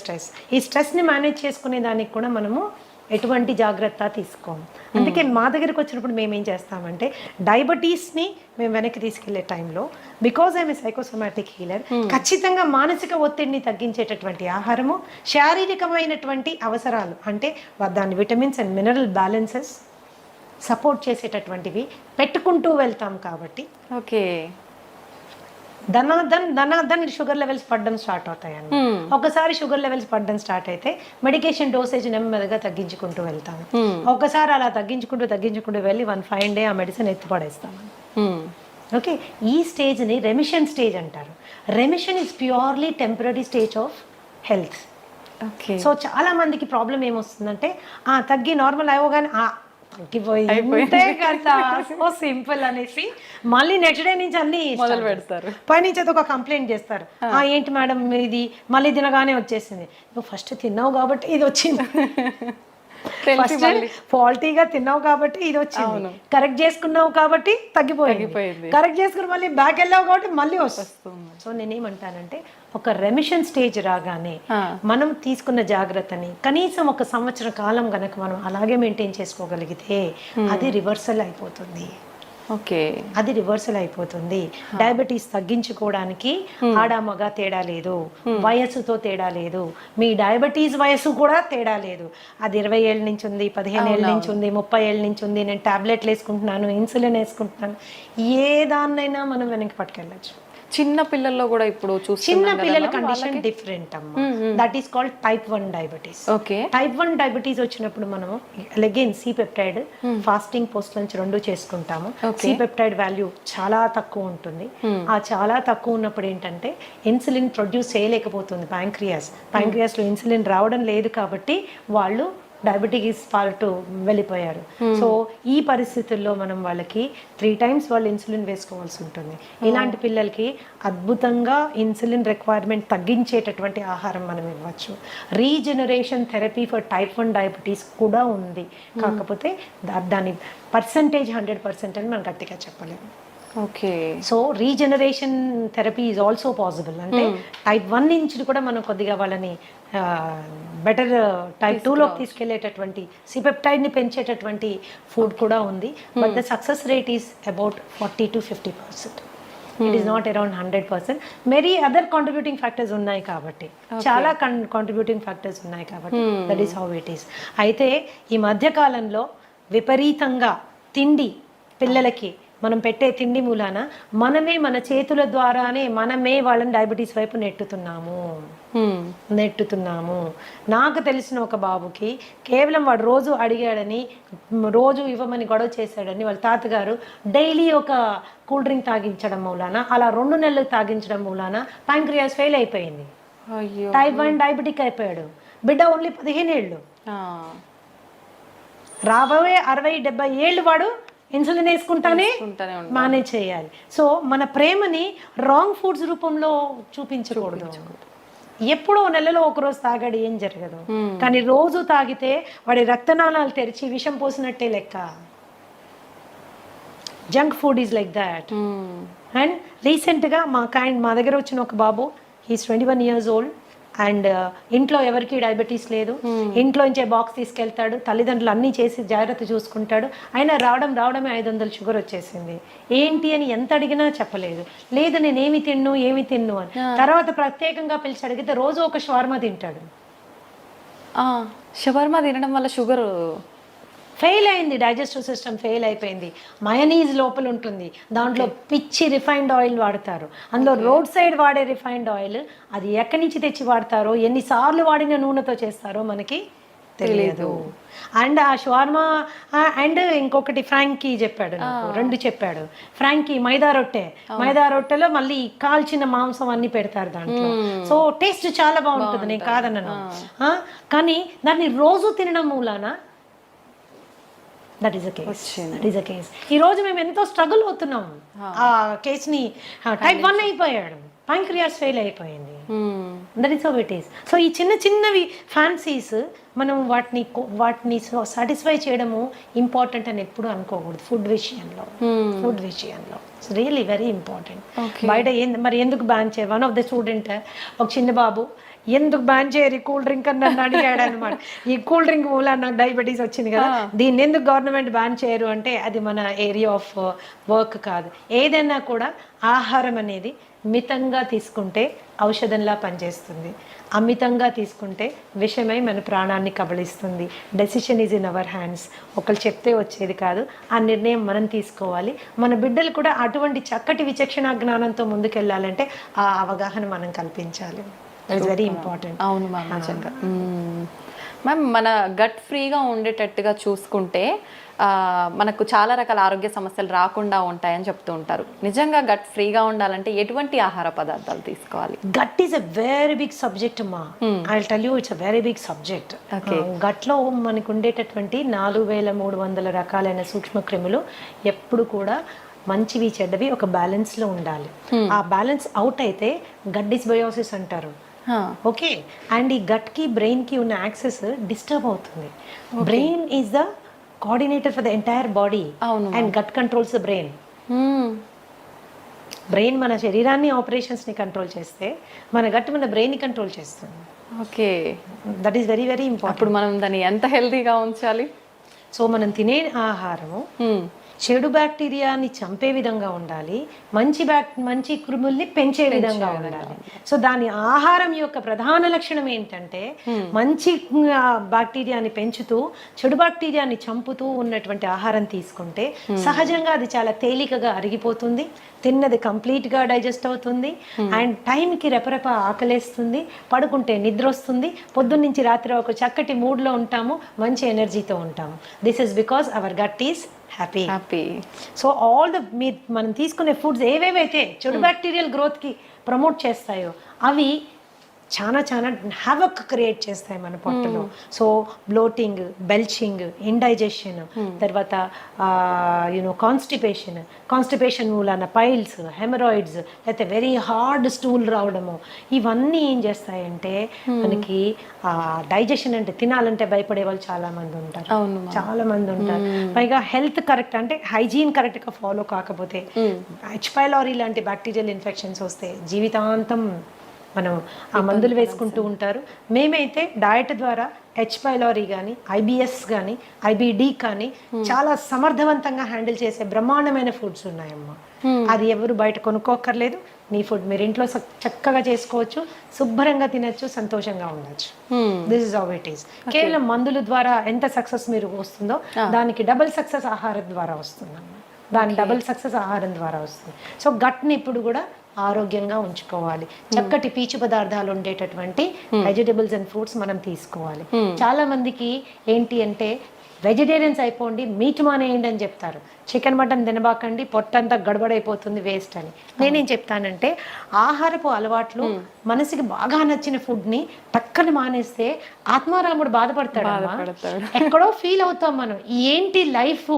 స్ట్రెస్. ఈ స్ట్రెస్ని మేనేజ్ చేసుకునే దానికి కూడా మనము ఎటువంటి జాగ్రత్త తీసుకోము. అందుకే మా దగ్గరికి వచ్చినప్పుడు మేము ఏం చేస్తామంటే డయాబెటీస్ని మేము వెనక్కి తీసుకెళ్లే time, because I'm a psychosomatic healer, ఖచ్చితంగా మానసిక ఒత్తిడిని తగ్గించేటటువంటి ఆహారము, శారీరకమైనటువంటి అవసరాలు అంటే దాని vitamins and mineral balances support చేసేటటువంటివి పెట్టుకుంటూ వెళ్తాం. కాబట్టి ఓకే ధనాధన్ షుగర్ లెవెల్స్ పడడం స్టార్ట్ అవుతాయండి. ఒకసారి షుగర్ లెవెల్స్ పడడం స్టార్ట్ అయితే మెడికేషన్ డోసేజ్ నెమ్మదిగా తగ్గించుకుంటూ వెళ్తాము. ఒకసారి అలా తగ్గించుకుంటూ వెళ్ళి 1 fine day ఆ మెడిసిన్ ఎత్తిపడేస్తాము. ఓకే, ఈ స్టేజ్ని రెమిషన్ స్టేజ్ అంటారు. Remission is purely temporary stage of health. Okay, so చాలా మందికి ప్రాబ్లం ఏమొస్తుందంటే తగ్గి నార్మల్ అవ్వగానే తగ్గిపోయింది కదా, సో సింపుల్ అనేసి మళ్ళీ నెక్స్ట్ డే నుంచి అన్ని మొదలు పెడతారు. పైనుంచి అది ఒక కంప్లైంట్ చేస్తారు, ఏంటి మేడం ఇది మళ్ళీ తినగానే వచ్చేసింది. నువ్వు ఫస్ట్ తిన్నావు కాబట్టి ఇది వచ్చింది, ఫస్ట్ ఫాల్టీగా తిన్నావు కాబట్టి ఇది వచ్చింది, కరెక్ట్ చేసుకున్నావు కాబట్టి తగ్గిపోయింది, కరెక్ట్ చేసుకుని మళ్ళీ బ్యాక్ వెళ్ళావు కాబట్టి మళ్ళీ వస్తుంది. సో నేనేమంటానంటే ఒక రెమిషన్ స్టేజ్ రాగానే మనం తీసుకున్న జాగ్రత్తని కనీసం 1 సంవత్సర కాలం గనక మనం అలాగే మెయింటైన్ చేసుకోగలిగితే అది రివర్సల్ అయిపోతుంది. ఓకే, అది రివర్సల్ అయిపోతుంది. డయాబెటీస్ తగ్గించుకోవడానికి ఆడ మగ తేడా లేదు, వయస్సుతో తేడా లేదు, మీ డయాబెటీస్ వయస్సు కూడా తేడా లేదు. అది 20 ఏళ్ళ నుంచి ఉంది, 15 ఏళ్ళ నుంచి ఉంది, 30 ఏళ్ళ నుంచి ఉంది, నేను టాబ్లెట్లు వేసుకుంటున్నాను, ఇన్సులిన్ వేసుకుంటున్నాను, ఏ దాన్నైనా మనం వెనక్కి పట్టుకెళ్ళచ్చు. చిన్న పిల్లల్లో కూడా ఇప్పుడు చిన్న పిల్లల కండిషన్ డిఫరెంట్ అమ్మా. That is called type 1 diabetes. Okay, type 1 diabetes వచ్చినప్పుడు మనము again C peptide fasting post lunch 2 చేసుకుంటాము. సి పెప్టైడ్ వాల్యూ చాలా తక్కువ ఉంటుంది. ఆ చాలా తక్కువ ఉన్నప్పుడు ఏంటంటే ఇన్సులిన్ ప్రొడ్యూస్ చేయలేకపోతుంది ప్యాంక్రియాస్ లో ఇన్సులిన్ రావడం లేదు కాబట్టి వాళ్ళు డయాబెటీస్ పార్ట్ వెళ్ళిపోయారు. సో ఈ పరిస్థితుల్లో మనం వాళ్ళకి 3 times వాళ్ళు ఇన్సులిన్ వేసుకోవాల్సి ఉంటుంది. ఇలాంటి పిల్లలకి అద్భుతంగా ఇన్సులిన్ రిక్వైర్మెంట్ తగ్గించేటటువంటి ఆహారం మనం ఇవ్వచ్చు. Regeneration therapy for type 1 diabetes కూడా ఉంది. కాకపోతే దాని పర్సంటేజ్ 100% అని మనం గట్టిగా చెప్పలేము. Okay, so regeneration therapy is also possible. అంటే టైప్ 1 నుంచి కూడా మనం కొద్దిగా వాళ్ళని బెటర్ టైప్ 2లోకి తీసుకెళ్లేటటువంటి సిపెప్టైడ్ని పెంచేటటువంటి ఫుడ్ కూడా ఉంది. But the success rate is about 40 to 50%. It is not around 100%. Many other contributing factors ఉన్నాయి కాబట్టి, చాలా కాంట్రిబ్యూటింగ్ ఫ్యాక్టర్స్ ఉన్నాయి కాబట్టి that is how it is. అయితే ఈ మధ్య కాలంలో విపరీతంగా తిండి, పిల్లలకి మనం పెట్టే తిండి మూలాన మనమే మన చేతుల ద్వారానే మనమే వాళ్ళని డయాబెటీస్ వైపు నెట్టుతున్నాము. నాకు తెలిసిన ఒక బాబుకి కేవలం వాడు రోజు అడిగాడని, రోజు ఇవ్వమని గొడవ చేశాడని వాళ్ళ తాతగారు డైలీ ఒక కూల్ డ్రింక్ తాగించడం మూలాన, అలా 2 నెలలు తాగించడం మూలాన ప్యాంక్రియాస్ ఫెయిల్ అయిపోయింది. టైప్ 1 డయాబెటిక్ అయిపోయాడు. బిడ్డ ఓన్లీ 15 ఏళ్ళు. రాబోయే 60-70 ఏళ్ళు వాడు ఇన్సులిన్ వేసుకుంటానే వేసుకుంటానే ఉండాలి. మేనేజ్ చేయాలి. సో మన ప్రేమని రాంగ్ ఫుడ్స్ రూపంలో చూపించకూడదు. ఎప్పుడో నెలలో ఒకరోజు తాగాడు ఏం జరగదు, కానీ రోజు తాగితే వాడి రక్తనాళాలు తెరిచి విషం పోసినట్టే లెక్క. Junk food is like that. And రీసెంట్గా మా దగ్గర వచ్చిన ఒక బాబు, హీస్ 21 years old, అండ్ ఇంట్లో ఎవరికి డయాబెటీస్ లేదు, ఇంట్లో నుంచే బాక్స్ తీసుకెళ్తాడు, తల్లిదండ్రులు అన్నీ చేసి జాగ్రత్త చూసుకుంటాడు, అయినా రావడమే 500 షుగర్ వచ్చేసింది. ఏంటి అని ఎంత అడిగినా చెప్పలేదు. లేదు నేను ఏమి తిన్ను అని. తర్వాత ప్రత్యేకంగా పిలిచి అడిగితే రోజు ఒక షవర్మా తింటాడు. షవర్మా తినడం వల్ల షుగర్ ఫెయిల్ అయింది, డైజెస్టివ్ సిస్టమ్ ఫెయిల్ అయిపోయింది. మయోనీస్ లోపల ఉంటుంది, దాంట్లో పిచ్చి రిఫైన్డ్ ఆయిల్ వాడతారు. అందులో రోడ్ సైడ్ వాడే రిఫైన్డ్ ఆయిల్, అది ఎక్కడి నుంచి తెచ్చి వాడతారో, ఎన్నిసార్లు వాడిన నూనెతో చేస్తారో మనకి తెలియదు. అండ్ ఆ షవర్మా అండ్ ఇంకొకటి ఫ్రాంకీ చెప్పాడు నాకు, 2 చెప్పాడు. ఫ్రాంకీ మైదా రొట్టెలో మళ్ళీ కాల్చిన మాంసం అన్ని పెడతారు దాంట్లో. సో టేస్ట్ చాలా బాగుంటుంది, నేను కాదన్నాను. కానీ దాన్ని రోజు తినడం మూలాన దట్ ఈస్ అ కేస్. ఈ రోజు మేము ఎంతో స్ట్రగుల్ అవుతున్నాం. ఆ కేసుని టైప్ 1 అయిపోయాడు, ప్యాంక్రియాస్ ఫెయిల్ అయిపోయింది. That is how it is. So ఈ చిన్నవి ఫ్యాన్సీస్ మనం వాటిని సాటిస్ఫై చేయడము ఇంపార్టెంట్ అని ఎప్పుడు అనుకోకూడదు. ఫుడ్ విషయంలో ఇట్స్ రియల్లీ వెరీ ఇంపార్టెంట్. బయట మరి ఎందుకు బ్యాన్ చేయ, వన్ ఆఫ్ ద స్టూడెంట్, ఒక చిన్న బాబు, ఎందుకు బ్యాన్ చేయరు కూల్ డ్రింక్ అని నన్ను అడిగాడు అనమాట. ఈ కూల్ డ్రింక్ మూల నాకు డయాబెటీస్ వచ్చింది కదా, దీన్ని ఎందుకు గవర్నమెంట్ బ్యాన్ చేయరు అంటే అది మన ఏరియా ఆఫ్ వర్క్ కాదు. ఏదైనా కూడా ఆహారం అనేది మితంగా తీసుకుంటే ఔషధంలా పనిచేస్తుంది, అమితంగా తీసుకుంటే విషమై మన ప్రాణాన్ని కబళిస్తుంది. Decision is in our hands. ఒకరు చెప్తే వచ్చేది కాదు, ఆ నిర్ణయం మనం తీసుకోవాలి. మన బిడ్డలు కూడా అటువంటి చక్కటి విచక్షణ జ్ఞానంతో ముందుకెళ్ళాలంటే ఆ అవగాహన మనం కల్పించాలి. That is very important. అవును మ్యామ్, నిజంగా. మ్యామ్, మన గట్ ఫ్రీగా ఉండేటట్టుగా చూసుకుంటే మనకు చాలా రకాల ఆరోగ్య సమస్యలు రాకుండా ఉంటాయని చెప్తూ ఉంటారు. నిజంగా గట్ ఫ్రీగా ఉండాలంటే ఎటువంటి ఆహార పదార్థాలు తీసుకోవాలి? Gut is a very big subject అమ్మా. I will tell you, it's a very big subject. గట్లో మనకు ఉండేటటువంటి 4300 రకాలైన సూక్ష్మ క్రిములు ఎప్పుడు కూడా మంచివి చెడ్డవి ఒక బ్యాలెన్స్లో ఉండాలి. ఆ బ్యాలెన్స్ అవుట్ అయితే గట్ డిస్బయోసిస్ అంటారు. ఓకే, అండ్ ఈ గట్కి బ్రెయిన్కి ఉన్న యాక్సెస్ డిస్టర్బ్ అవుతుంది. Brain is the coordinator for the entire body and gut controls the brain. Brain మన శరీరాన్ని ఆపరేషన్స్ని కంట్రోల్ చేస్తే మన గట్ మన బ్రెయిన్ని కంట్రోల్ చేస్తుంది. Okay, that is very very important. అప్పుడు మనం దాన్ని ఎంత హెల్తీగా ఉంచాలి? సో మనం తినే ఆహారము చెడు బ్యాక్టీరియాని చంపే విధంగా ఉండాలి, మంచి క్రిముల్ని పెంచే విధంగా ఉండాలి. సో దాని ఆహారం యొక్క ప్రధాన లక్షణం ఏంటంటే మంచి బ్యాక్టీరియాని పెంచుతూ చెడు బ్యాక్టీరియాని చంపుతూ ఉన్నటువంటి ఆహారం తీసుకుంటే సహజంగా అది చాలా తేలికగా అరిగిపోతుంది, తిన్నది కంప్లీట్గా డైజెస్ట్ అవుతుంది, అండ్ టైంకి రెపరెప ఆకలేస్తుంది, పడుకుంటే నిద్ర వస్తుంది, పొద్దున్నుంచి రాత్రి ఒక చక్కటి మూడ్లో ఉంటాము, మంచి ఎనర్జీతో ఉంటాము. This is because our gut is happy. So all the మనం తీసుకునే ఫుడ్స్ ఏవేవైతే చెడు బ్యాక్టీరియల్ గ్రోత్కి ప్రమోట్ చేస్తాయో అవి చాలా హ్యావక్ క్రియేట్ చేస్తాయి మన పొట్టలో. సో బ్లోటింగ్, బెల్చింగ్, ఇండైజెషన్, తర్వాత కాన్స్టిపేషన్ మూలాన పైల్స్, హెమరాయిడ్స్, లేకపోతే వెరీ హార్డ్ స్టూల్ రావడము, ఇవన్నీ ఏం చేస్తాయంటే మనకి డైజెషన్ అంటే తినాలంటే భయపడే వాళ్ళు చాలా మంది ఉంటారు. పైగా హెల్త్ కరెక్ట్ అంటే హైజీన్ కరెక్ట్గా ఫాలో కాకపోతే హెచ్ పైలోరీ లాంటి బ్యాక్టీరియల్ ఇన్ఫెక్షన్స్ వస్తే జీవితాంతం మనం ఆ మందులు వేసుకుంటూ ఉంటారు. మేమైతే డయట్ ద్వారా హెచ్ పైలోరీ కానీ, ఐబిఎస్ కానీ, ఐబిడి కానీ చాలా సమర్థవంతంగా హ్యాండిల్ చేసే బ్రహ్మాండమైన ఫుడ్స్ ఉన్నాయమ్మా. అది ఎవరు బయట కొనుక్కోక్కర్లేదు. మీ ఫుడ్ మీరు ఇంట్లో చక్కగా చేసుకోవచ్చు, శుభ్రంగా తినచ్చు, సంతోషంగా ఉండొచ్చు. This is how it is. కేవలం మందుల ద్వారా ఎంత సక్సెస్ మీరు వస్తుందో దానికి డబుల్ సక్సెస్ ఆహారం ద్వారా వస్తుందమ్మా. డబుల్ సక్సెస్ ఆహారం ద్వారా వస్తుంది. సో గట్ని ఇప్పుడు కూడా ఆరోగ్యంగా ఉంచుకోవాలి. చక్కటి పీచు పదార్థాలు ఉండేటటువంటి వెజిటబుల్స్ అండ్ ఫ్రూట్స్ మనం తీసుకోవాలి. చాలా మందికి ఏంటి అంటే వెజిటేరియన్స్ అయిపోండి, మీట్ మానేయండి అని చెప్తారు. చికెన్ మటన్ తినబాకండి, పొట్టంతా గడబడైపోతుంది, వేస్ట్ అని. నేనేం చెప్తానంటే ఆహారపు అలవాట్లు మనసుకి బాగా నచ్చిన ఫుడ్ని పక్కన మానేస్తే ఆత్మారాముడు బాధపడతాడు. ఎక్కడో ఫీల్ అవుతాం మనం, ఏంటి లైఫ్,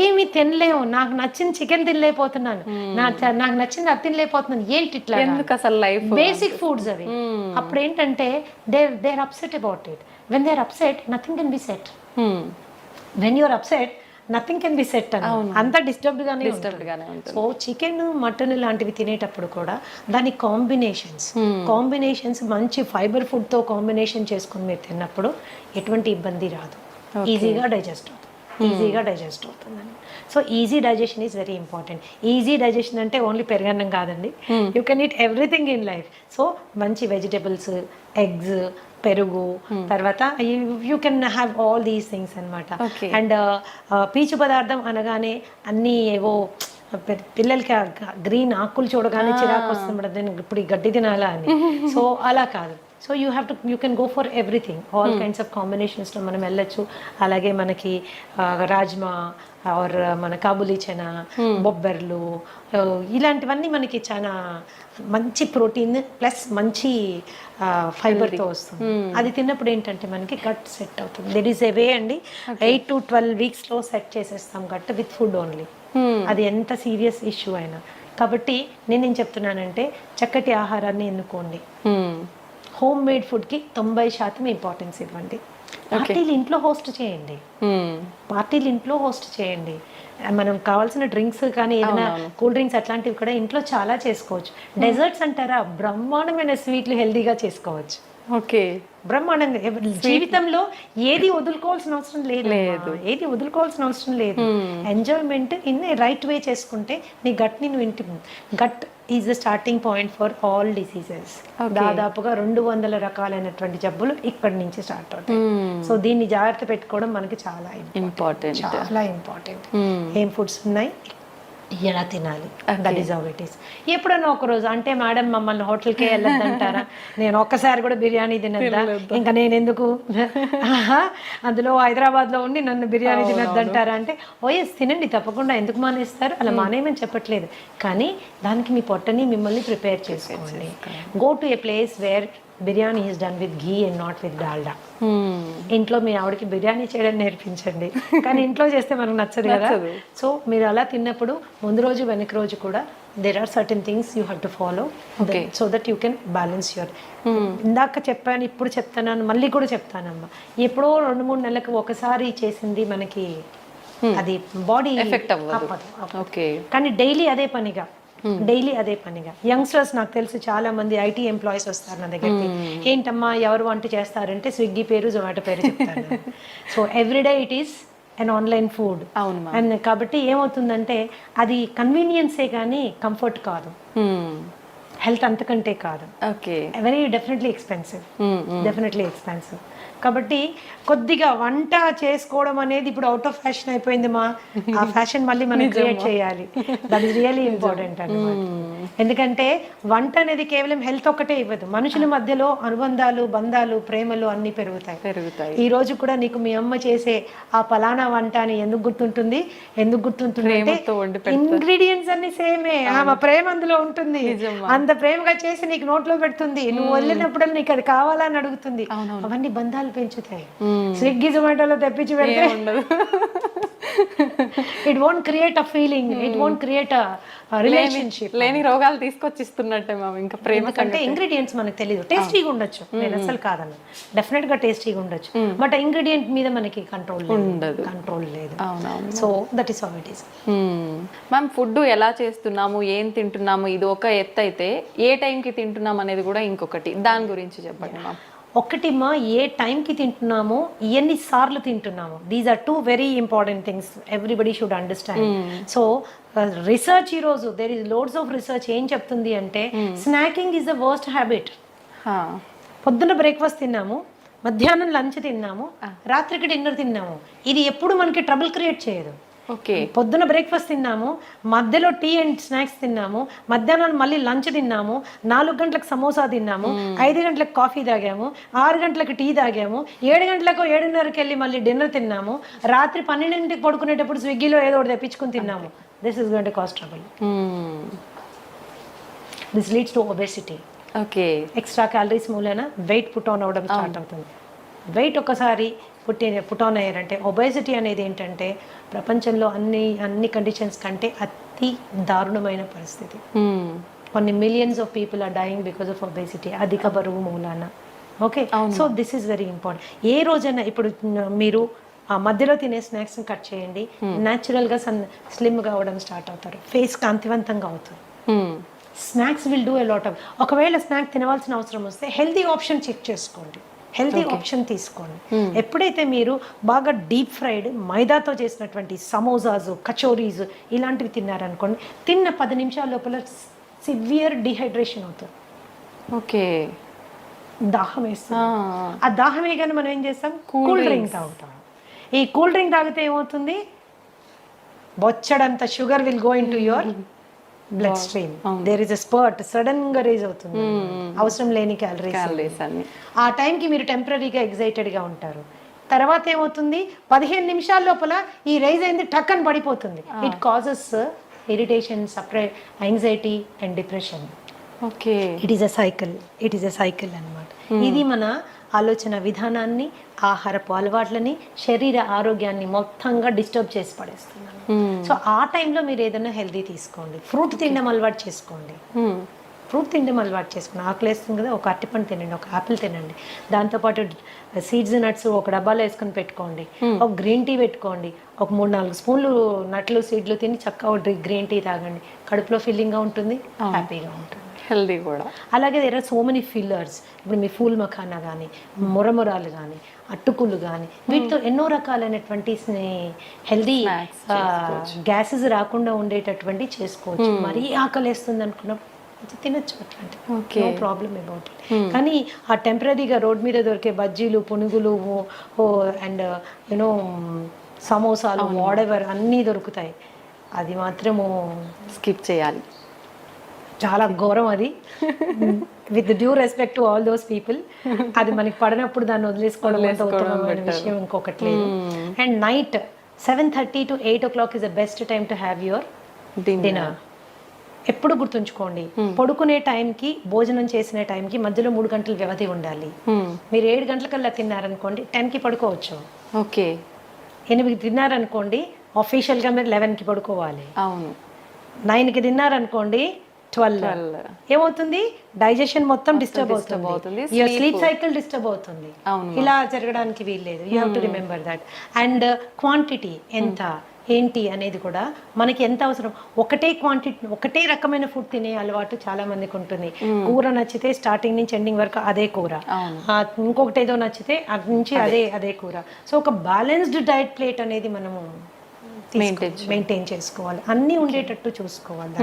ఏమి తినలేము, నాకు నచ్చిన చికెన్ తినలేకపోతున్నాను, నాకు నచ్చింది అది తినలేకపోతున్నాను, ఏంటి ఇట్లా, ఎందుకు అసలు లైఫ్, బేసిక్ ఫుడ్స్ అవి. అప్పుడు ఏంటంటే they are upset about it. When they are upset nothing can be set. When you're upset nothing can be set అని, అంతా డిస్టర్బ్డ్ గానే ఉంటుంది. సో చికెన్ మటన్ లాంటివి తినేటప్పుడు కూడా దాని కాంబినేషన్స్ మంచి ఫైబర్ ఫుడ్ తో కాంబినేషన్ చేసుకుని మీరు తిన్నప్పుడు ఎటువంటి ఇబ్బంది రాదు, ఈజీగా డైజెస్ట్ అవుతుందని. So easy digestion is very important. Easy digestion అంటే ఓన్లీ పెరుగన్నం కాదండి, you can eat everything in life. So మంచి వెజిటబుల్స్, ఎగ్స్, పెరుగు, తర్వాత you can have all these things అనమాట. అండ్ పీచు పదార్థం అనగానే అన్నీ ఏవో పిల్లలకి గ్రీన్ ఆకులు చూడగానే చిరాకు వస్తుంది, ఇప్పుడు ఈ గడ్డి తినాలా అని. సో అలా కాదు. So you can go for everything, all kinds of కాంబినేషన్స్లో మనం వెళ్ళొచ్చు. అలాగే మనకి రాజ్మా ఆర్ మన కాబులీ చనా, బొబ్బర్లు, ఇలాంటివన్నీ మనకి చాలా మంచి ప్రోటీన్ ప్లస్ మంచి ఫైబర్తో వస్తుంది. అది తిన్నప్పుడు ఏంటంటే మనకి గట్ సెట్ అవుతుంది. దెర్ ఈస్ ఏ వే అండి, 8 to 12 weeksలో సెట్ చేసేస్తాం గట్ విత్ ఫుడ్ ఓన్లీ. అది ఎంత సీరియస్ ఇష్యూ అయినా. కాబట్టి నేనేం చెప్తున్నానంటే చక్కటి ఆహారాన్ని ఎన్నుకోండి. హోమ్ మేడ్ ఫుడ్కి 90% ఇంపార్టెన్స్ ఇవ్వండి. పార్టీలు ఇంట్లో హోస్ట్ చేయండి. మనం కావాల్సిన డ్రింక్స్ కానీ ఏదైనా కూల్ డ్రింక్స్ అట్లాంటివి కూడా ఇంట్లో చాలా చేసుకోవచ్చు. డెజర్ట్స్ అంటారా, బ్రహ్మాండమైన స్వీట్లు హెల్దీగా చేసుకోవచ్చు. ఓకే, బ్రహ్మాండంగా. జీవితంలో ఏది వదులుకోవాల్సిన అవసరం లేదు, ఎంజాయ్మెంట్ ఇన్ రైట్ వే చేసుకుంటే నీ గట్ని gut is the starting point for all diseases. దాదాపుగా 200 రకాలైనటువంటి జబ్బులు ఇక్కడి నుంచి స్టార్ట్ అవుతాయి. సో దీన్ని జాగ్రత్త పెట్టుకోవడం మనకి చాలా ఇంపార్టెంట్. ఏం ఫుడ్స్ ఉన్నాయి, ఎలా తినాలి, that is how it is. ఎప్పుడన్నా ఒక రోజు అంటే మేడం మమ్మల్ని హోటల్కే వెళ్ళొద్దంటారా, నేను ఒక్కసారి కూడా బిర్యానీ తినద్దా, ఇంకా నేను ఎందుకు అందులో హైదరాబాద్లో ఉండి నన్ను బిర్యానీ తినొద్దంటారా అంటే, ఓఎస్ తినండి తప్పకుండా, ఎందుకు మానేస్తారు, అలా మానేయమని చెప్పట్లేదు. కానీ దానికి మీ పొట్టని మిమ్మల్ని ప్రిపేర్ చేసుకోండి. Go to A place where biryani is done with ghee and not with Dalda. ఇంట్లో మీ ఆవిడకి బిర్యానీ చేయడం నేర్పించండి, కానీ ఇంట్లో చేస్తే మనకు నచ్చదు కదా. సో మీరు అలా తిన్నప్పుడు ముందు రోజు వెనక రోజు కూడా there are certain things you have to follow so that you can balance your. ఇందాక చెప్పాను, ఇప్పుడు చెప్తాను, మళ్ళీ కూడా చెప్తానమ్మా, ఎప్పుడో 2-3 నెలలకు ఒకసారి చేసింది మనకి అది బాడీ ఎఫెక్ట్ అవ్వదు. కానీ డైలీ అదే పనిగా యంగ్స్టర్స్, నాకు తెలుసు చాలా మంది ఐటీ ఎంప్లాయీస్ వస్తారు నా దగ్గరికి, ఏంటమ్మా ఎవరు వంట చేస్తారంటే స్విగ్గీ పేరు, జొమాటో పేరు చెప్తాను. So everyday it is and online food. And కాబట్టి ఏమవుతుందంటే అది కన్వీనియన్సే కానీ కంఫర్ట్ కాదు, హెల్త్ అంతకంటే కాదు. Very definitely expensive. కాబట్టి కొద్దిగా వంట చేసుకోవడం అనేది ఇప్పుడు అవుట్ ఆఫ్ ఫ్యాషన్ అయిపోయింది మా, ఆ ఫ్యాషన్ మళ్ళీ మనం క్రియేట్ చేయాలి. దట్ ఈస్ రియల్లీ ఇంపార్టెంట్ అన్నమాట. ఎందుకంటే వంట అనేది కేవలం హెల్త్ ఒక్కటే ఇవ్వదు, మనుషుల మధ్యలో అనుబంధాలు, బంధాలు, ప్రేమలు అన్ని పెరుగుతాయి. ఈ రోజు కూడా నీకు మీ అమ్మ చేసే ఆ పలానా వంట అని ఎందుకు గుర్తుంటుంది అంటే ఇంగ్రీడియంట్స్ అన్ని సేమే, ఆమె ప్రేమ అందులో ఉంటుంది, అంత ప్రేమగా చేసి నీకు నోట్లో పెడుతుంది, నువ్వు వెళ్ళినప్పుడు నీకు అది కావాలని అడుగుతుంది. అవన్నీ బంధాలు పెంచుతాయి. స్విగ్గీ జొమాటోలో తెప్పించి పెడితే it won't create a feeling, it won't create a relationship. లేని రోగాలు తీసుకొచ్చిస్తున్నట్టే మ్యామ్. ఇంకా ప్రేమ అంటే ఇంగ్రీడియంట్స్ మనకు తెలియదు. టేస్టీగా ఉండొచ్చు, నేను అసలు కాదన్న, డెఫినెట్ గా టేస్టీగా ఉండొచ్చు, బట్ ఇంగ్రీడియంట్ మీద మనకి కంట్రోల్ లేదు. So that is how it is. Ma'am food ఎలా చేస్తున్నాము, ఏం తింటున్నాము, ఇది ఒక ఎత్తు అయితే ఏ టైంకి తింటున్నాం అనేది కూడా ఇంకొకటి, దాని గురించి చెప్పండి మ్యామ్. ఒకటి మా, ఏ టైంకి తింటున్నామో, ఎన్నిసార్లు తింటున్నామో, these are 2 very important things everybody should understand. So research ఈరోజు there is loads of research ఏం చెప్తుంది అంటే snacking is the worst habit. పొద్దున్న బ్రేక్ఫాస్ట్ తిన్నాము, మధ్యాహ్నం లంచ్ తిన్నాము, రాత్రికి డిన్నర్ తిన్నాము, ఇది ఎప్పుడు మనకి ట్రబుల్ క్రియేట్ చేయదు. ఓకే. పొద్దున బ్రేక్ఫాస్ట్ తిన్నాము, మధ్యలో టీ అండ్ స్నాక్స్ తిన్నాము, మధ్యాహ్నం మళ్ళీ లంచ్ తిన్నాము, 4 గంటలకు సమోసా తిన్నాము, 5 గంటలకు కాఫీ తాగాము, 6 గంటలకు టీ తాగాము, 7 గంటలకు 7:30కి వెళ్ళి మళ్ళీ డిన్నర్ తిన్నాము, రాత్రి 12ంటికి పడుకునేటప్పుడు స్విగ్గీలో ఏదో ఒకటి తెప్పించుకుని తిన్నాము. This is going to cost trouble. This leads to obesity. Okay. Extra calories మూలన వెయిట్ పుట్ ఆన్ అవ్వడం స్టార్ట్ అవుతుంది. వెయిట్ ఒకసారి పుట్ ఆన్ అయ్యారంటే ఒబేసిటీ అనేది ఏంటంటే ప్రపంచంలో అన్ని కండిషన్స్ కంటే అతి దారుణమైన పరిస్థితి. కొన్ని millions of people are dying because of obesity, అధిక బరువు మూలాన. Okay, so this is very important. ఏ రోజైనా ఇప్పుడు మీరు ఆ మధ్యలో తినే స్నాక్స్ని కట్ చేయండి, న్యాచురల్గా స్లిమ్గా అవ్వడం స్టార్ట్ అవుతారు, ఫేస్ కాంతివంతంగా అవుతుంది. Snacks will do a lot of. ఒకవేళ స్నాక్ తినవలసిన అవసరం వస్తే హెల్తీ ఆప్షన్ చెక్ చేసుకోండి, హెల్తీ ఆప్షన్ తీసుకోండి. ఎప్పుడైతే మీరు బాగా డీప్ ఫ్రైడ్ మైదాతో చేసినటువంటి సమోసాస్, కచోరీస్ ఇలాంటివి తిన్నారనుకోండి, తిన్న 10 నిమిషాల లోపల సివియర్ డిహైడ్రేషన్ అవుతుంది. ఓకే. దాహం వేస్తుంది. ఆ దాహం వేయగానే మనం ఏం చేస్తాం, కూల్ డ్రింక్ తాగుతాం. ఈ కూల్ డ్రింక్ తాగితే ఏమవుతుంది, బొచ్చడంత sugar will go into your bloodstream. There is a spurt, sudden గా రేజ్ అవుతుంది, అవసరం లేని క్యాలరీస్ అన్ని. ఆ టైంకి మీరు టెంపరీగా ఎగ్జైటెడ్గా ఉంటారు. తర్వాత ఏమవుతుంది, 15 నిమిషాల లోపల ఈ రైజ్ అయింది టక్కని పడిపోతుంది. It causes irritation, anxiety and depression. Okay. It is a cycle అన్నమాట. ఇది మన ఆలోచన విధానాన్ని, ఆహారపు అలవాట్లని, శరీర ఆరోగ్యాన్ని మొత్తంగా డిస్టర్బ్ చేసి పడేస్తున్నాను. సో ఆ టైంలో మీరు ఏదైనా హెల్దీ తీసుకోండి, ఫ్రూట్ తినడం అలవాటు చేసుకోండి. ఆకలి వేస్తుంది కదా, ఒక అరటిపండు తినండి, ఒక యాపిల్ తినండి, దాంతోపాటు సీడ్స్ నట్స్ ఒక డబ్బాలో వేసుకొని పెట్టుకోండి, ఒక గ్రీన్ టీ పెట్టుకోండి, ఒక 3-4 స్పూన్లు నట్లు సీడ్లు తిని చక్కగా ఒక గ్రీన్ టీ తాగండి. కడుపులో ఫీలింగ్గా ఉంటుంది, హ్యాపీగా ఉంటుంది, హెల్దీ కూడా. అలాగే there are so many fillers. ఇప్పుడు మీ ఫూల్ మఖానా కానీ, మురమురాలు కానీ, అట్టుకులు కానీ, వీటితో ఎన్నో రకాలైనటువంటి హెల్దీ గ్యాసెస్ రాకుండా ఉండేటటువంటి చేసుకోవచ్చు. మరీ ఆకలేస్తుంది అనుకున్నప్పుడు తినచ్చు, అట్లాంటి నో ప్రాబ్లమ్ అబౌట్ ఇట్. కానీ ఆ టెంపరీగా రోడ్ మీద దొరికే బజ్జీలు, పునుగులు అండ్ యూనో సమోసాలు, వాడెవర్ అన్నీ దొరుకుతాయి, అది మాత్రము స్కిప్ చేయాలి. చాలా ఘోరం అది. With due respect to all those people, అది మనకి పడినప్పుడు దాన్ని వదిలేసుకోవడం అంత ఉత్తమమైన విషయం ఇంకొకటి లేదు. And night 7:30 to 8 o'clock is the best time to have your dinner. ఎప్పుడు గుర్తుంచుకోండి, పడుకునే టైంకి, భోజనం చేసిన టైంకి మధ్యలో 3 గంటల వ్యవధి ఉండాలి. మీరు 7 గంటలకల్లా తిన్నారనుకోండి, 10కి పడుకోవచ్చు. ఓకే. 8కి తిన్నారనుకోండి, ఆఫీషియల్గా మీరు 11కి పడుకోవాలి. అవును. 9కి తిన్నారనుకోండి, 12 ఏమవుతుంది, డైజెషన్ మొత్తం డిస్టర్బ్ అవుతుంది, యువర్ స్లీప్ సైకిల్ డిస్టర్బ్ అవుతుంది. ఇలా జరగడానికి వీల్లేదు. You have to remember that. And quantity ఎంత ఏంటి అనేది కూడా మనకి ఎంత అవసరం. ఒకటే రకమైన ఫుడ్ తినే అలవాటు చాలా మందికి ఉంటుంది. కూర నచ్చితే స్టార్టింగ్ నుంచి ఎండింగ్ వరకు అదే కూర, ఇంకొకటి ఏదో నచ్చితే అటు నుంచి అదే కూర. సో ఒక బ్యాలెన్స్డ్ డైట్ ప్లేట్ అనేది మనము మెయింటైన్ చేసుకోవాలి, అన్నీ ఉండేటట్టు చూసుకోవాలి,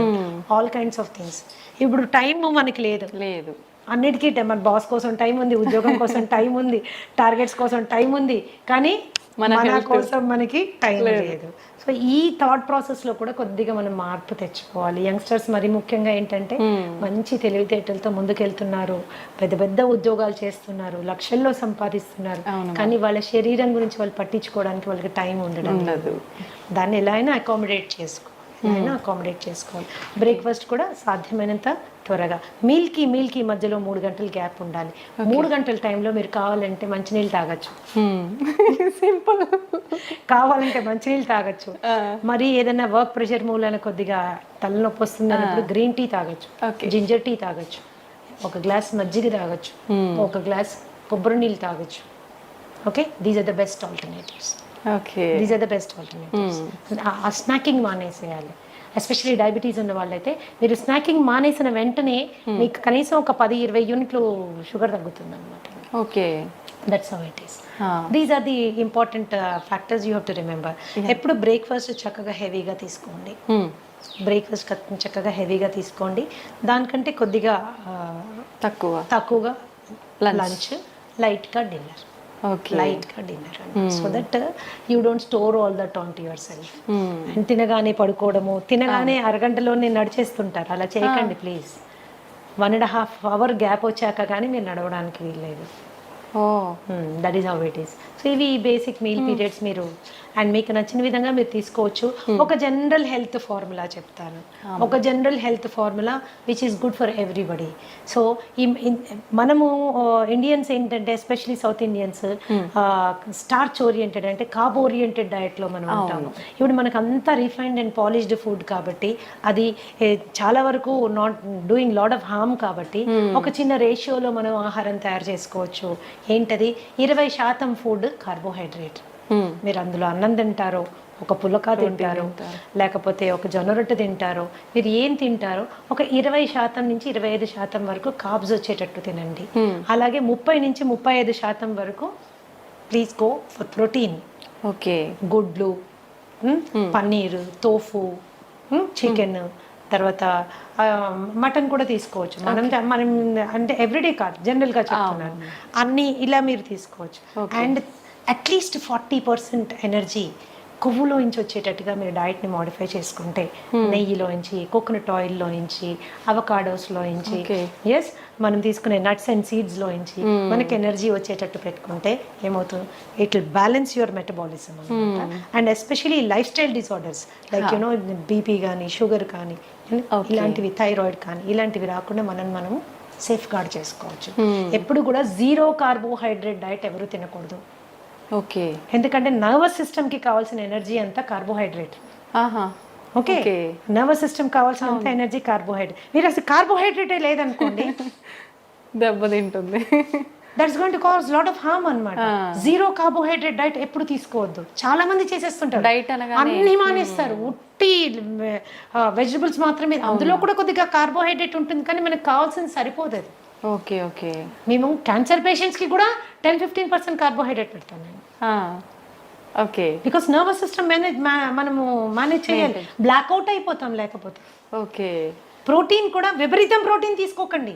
ఆల్ కైండ్స్ ఆఫ్ థింగ్స్. ఇప్పుడు టైం మనకి లేదు, అన్నిటికీ మన బాస్ కోసం టైం ఉంది, ఉద్యోగం కోసం టైం ఉంది, టార్గెట్స్ కోసం టైం ఉంది, కానీ మన కోసం మనకి టైం లేదు. సో ఈ థాట్ ప్రాసెస్లో కూడా కొద్దిగా మనం మార్పు తెచ్చుకోవాలి. యంగ్స్టర్స్ మరి ముఖ్యంగా ఏంటంటే మంచి తెలివితేటలతో ముందుకెళ్తున్నారు, పెద్ద పెద్ద ఉద్యోగాలు చేస్తున్నారు, లక్షల్లో సంపాదిస్తున్నారు, కానీ వాళ్ళ శరీరం గురించి వాళ్ళు పట్టించుకోవడానికి వాళ్ళకి టైం ఉండడం లేదు. దాన్ని ఎలా అయినా అకామిడేట్ చేసుకోవాలి. బ్రేక్ఫాస్ట్ కూడా సాధ్యమైనంత త్వరగా, మీల్కి మధ్యలో 3 గంటల గ్యాప్ ఉండాలి. 3 గంటల టైంలో మీరు కావాలంటే మంచినీళ్ళు తాగొచ్చు, సింపుల్. కావాలంటే మంచినీళ్ళు తాగొచ్చు. మరి ఏదైనా వర్క్ ప్రెషర్ మూలన కొద్దిగా తలనొప్పి వస్తుంది అన్నప్పుడు గ్రీన్ టీ తాగొచ్చు, జింజర్ టీ తాగొచ్చు, ఒక గ్లాస్ మజ్జిగ తాగొచ్చు, ఒక గ్లాస్ కొబ్బరి నీళ్ళు తాగొచ్చు. Okay, these are the best alternatives. ఆ స్నాకింగ్ మానేసేయాలి. ఎస్పెషల్లీ డయాబెటీస్ ఉన్న వాళ్ళైతే మీరు స్నాకింగ్ మానేసిన వెంటనే మీకు కనీసం ఒక 10-20 యూనిట్లు షుగర్ తగ్గుతుంది అనమాట. Okay, that's how it is. These are the important factors you have to remember. ఎప్పుడు బ్రేక్ఫాస్ట్ చక్కగా హెవీగా తీసుకోండి, దానికంటే కొద్దిగా తక్కువగా లంచ్, లైట్గా డిన్నర్. ఓకే లైట్గా dinner so that you don't store all that on to your self. And తినగానే పడుకోవడము, తినగానే అరగంటలోనే నడిచేస్తుంటారు, అలా చేయకండి ప్లీజ్. 1.5 hour గ్యాప్ వచ్చాక కానీ మీరు నడవడానికి వీల్లేదు. Oh that is how it is. So ఇవి బేసిక్ మీల్ పీరియడ్స్ మీరు అండ్ మీకు నచ్చిన విధంగా మీరు తీసుకోవచ్చు. ఒక జనరల్ హెల్త్ ఫార్ములా చెప్తాను, ఒక general health formula which is good for everybody. So మనము ఇండియన్స్ ఏంటంటే especially south Indians starch oriented అంటే కార్బ్ ఓరియంటెడ్ డయట్లో మనం ఉంటాము. ఇప్పుడు మనకు అంతా రిఫైన్డ్ అండ్ పాలిష్డ్ ఫుడ్ కాబట్టి అది చాలా వరకు not doing lot of harm కాబట్టి ఒక చిన్న రేషియోలో మనం ఆహారం తయారు చేసుకోవచ్చు. ఏంటది? 20% ఫుడ్ కార్బోహైడ్రేట్. మీరు అందులో అన్నం తింటారో, ఒక పులక తింటారో, లేకపోతే ఒక జొన్న రొట్టె తింటారో, మీరు ఏం తింటారో ఒక 20% నుంచి 25% వరకు కార్బ్స్ వచ్చేటట్టు తినండి. అలాగే 30 నుంచి 35% వరకు please go for protein. Okay, గుడ్లు, పన్నీరు, తోఫు, చికెన్, తర్వాత మటన్ కూడా తీసుకోవచ్చు. మనం అంటే ఎవ్రీడే కాదు, జనరల్గా చెప్తున్నాను, అన్నీ ఇలా మీరు తీసుకోవచ్చు. అండ్ అట్లీస్ట్ 40% ఎనర్జీ కొవ్వులోంచి వచ్చేటట్టుగా మీరు డైట్ని మోడిఫై చేసుకుంటే, నెయ్యిలోంచి, కోకోనట్ ఆయిల్లోంచి, అవకాడోస్లోంచి, ఎస్ మనం తీసుకునే నట్స్ అండ్ సీడ్స్లోంచి మనకి ఎనర్జీ వచ్చేటట్టు పెట్టుకుంటే ఏమవుతుంది? It will balance your metabolism అనమాట. And especially lifestyle disorders like you know BP కానీ, షుగర్ కానీ, ఇలాంటివి, థైరాయిడ్ కానీ, ఇలాంటివి రాకుండా మనము సేఫ్ గార్డ్ చేసుకోవచ్చు. ఎప్పుడు కూడా 0 కార్బోహైడ్రేట్ డైట్ ఎవరు తినకూడదు. ఓకే, ఎందుకంటే నర్వస్ సిస్టమ్కి కావాల్సిన ఎనర్జీ అంతా కార్బోహైడ్రేట్. ఓకే, నర్వస్ సిస్టమ్ కావాల్సినంత ఎనర్జీ కార్బోహైడ్రేట్. మీరు అసలు కార్బోహైడ్రేటే లేదనుకోండి, దెబ్బతింటుంది. That's going to cause lot of harm అన్నమాట. 0 కార్బోహైడ్రేట్ డైట్ ఎప్పుడు తీసుకోవద్దు. చాలా మంది చేసేస్తుంటారు, డైట్ అనగానే అన్ని మానేస్తారు, ఉట్టి వెజిటబుల్స్ మాత్రమే. అందులో కూడా కొద్దిగా కార్బోహైడ్రేట్ ఉంటుంది, కానీ మనకు కావాల్సింది సరిపోదు అది. ఓకే ఓకే, మేము క్యాన్సర్ పేషెంట్స్కి కూడా 10-15% కార్బోహైడ్రేట్ పెడతాం నేను. ఓకే, బికాస్ నర్వస్ సిస్టమ్ మనము మేనేజ్ చేయాలి, బ్లాక్అవుట్ అయిపోతాం లేకపోతే. ఓకే, ప్రోటీన్ కూడా విపరీతం ప్రోటీన్ తీసుకోకండి.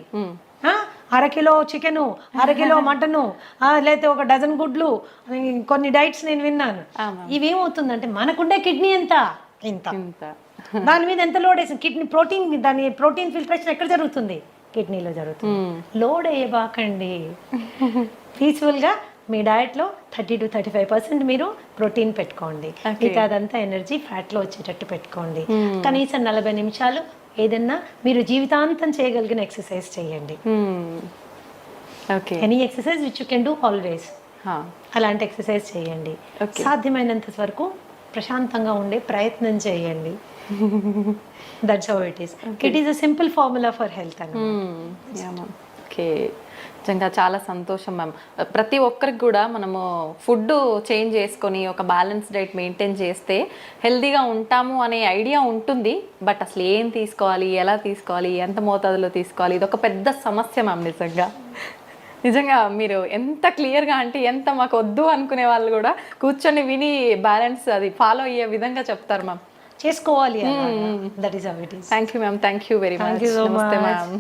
1/2 కిలో చికెను, 1/2 కిలో మటను, లేకపోతే ఒక డజన్ గుడ్లు, కొన్ని డైట్స్ నేను విన్నాను. ఇవేమవుతుందంటే మనకుండే కిడ్నీ ఎంత ఇంత, దాని మీద ఎంత లోడ్ వేసింది కిడ్నీ, ప్రోటీన్ ఫిల్టరేషన్ ఎక్కడ జరుగుతుంది? కిడ్నీలో జరుగుతుంది. లోడ్ వేయబాకండి. పీస్ఫుల్గా మీ డయట్లో 30 to 35% మీరు ప్రోటీన్ పెట్టుకోండి. మిగతా అదంతా ఎనర్జీ ఫ్యాట్లో వచ్చేటట్టు పెట్టుకోండి. కనీసం 40 నిమిషాలు ఏదన్నా మీరు జీవితాంతం చేయగలిగిన ఎక్సర్సైజ్ చేయండి. Any exercise which you can do always, అలాంటి ఎక్సర్సైజ్ చేయండి. సాధ్యమైనంత వరకు ప్రశాంతంగా ఉండే ప్రయత్నం చేయండి. That's how it is. It is a simple formula for health అని. ఓకే, నిజంగా చాలా సంతోషం మ్యామ్. ప్రతి ఒక్కరికి కూడా మనము ఫుడ్ చేంజ్ చేసుకొని ఒక బ్యాలెన్స్ డైట్ మెయింటైన్ చేస్తే హెల్తీగా ఉంటాము అనే ఐడియా ఉంటుంది. బట్ అసలు ఏం తీసుకోవాలి, ఎలా తీసుకోవాలి, ఎంత మోతాదులో తీసుకోవాలి, ఇది ఒక పెద్ద సమస్య మ్యామ్. నిజంగా మీరు ఎంత క్లియర్గా అంటే ఎంత మాకు వద్దు అనుకునే వాళ్ళు కూడా కూర్చొని విని బ్యాలెన్స్ అది ఫాలో అయ్యే విధంగా చెప్తారు మ్యామ్. చేసుకోవాలి. That is how it is. Thank you ma'am, thank you very much. నమస్తే మ్యామ్.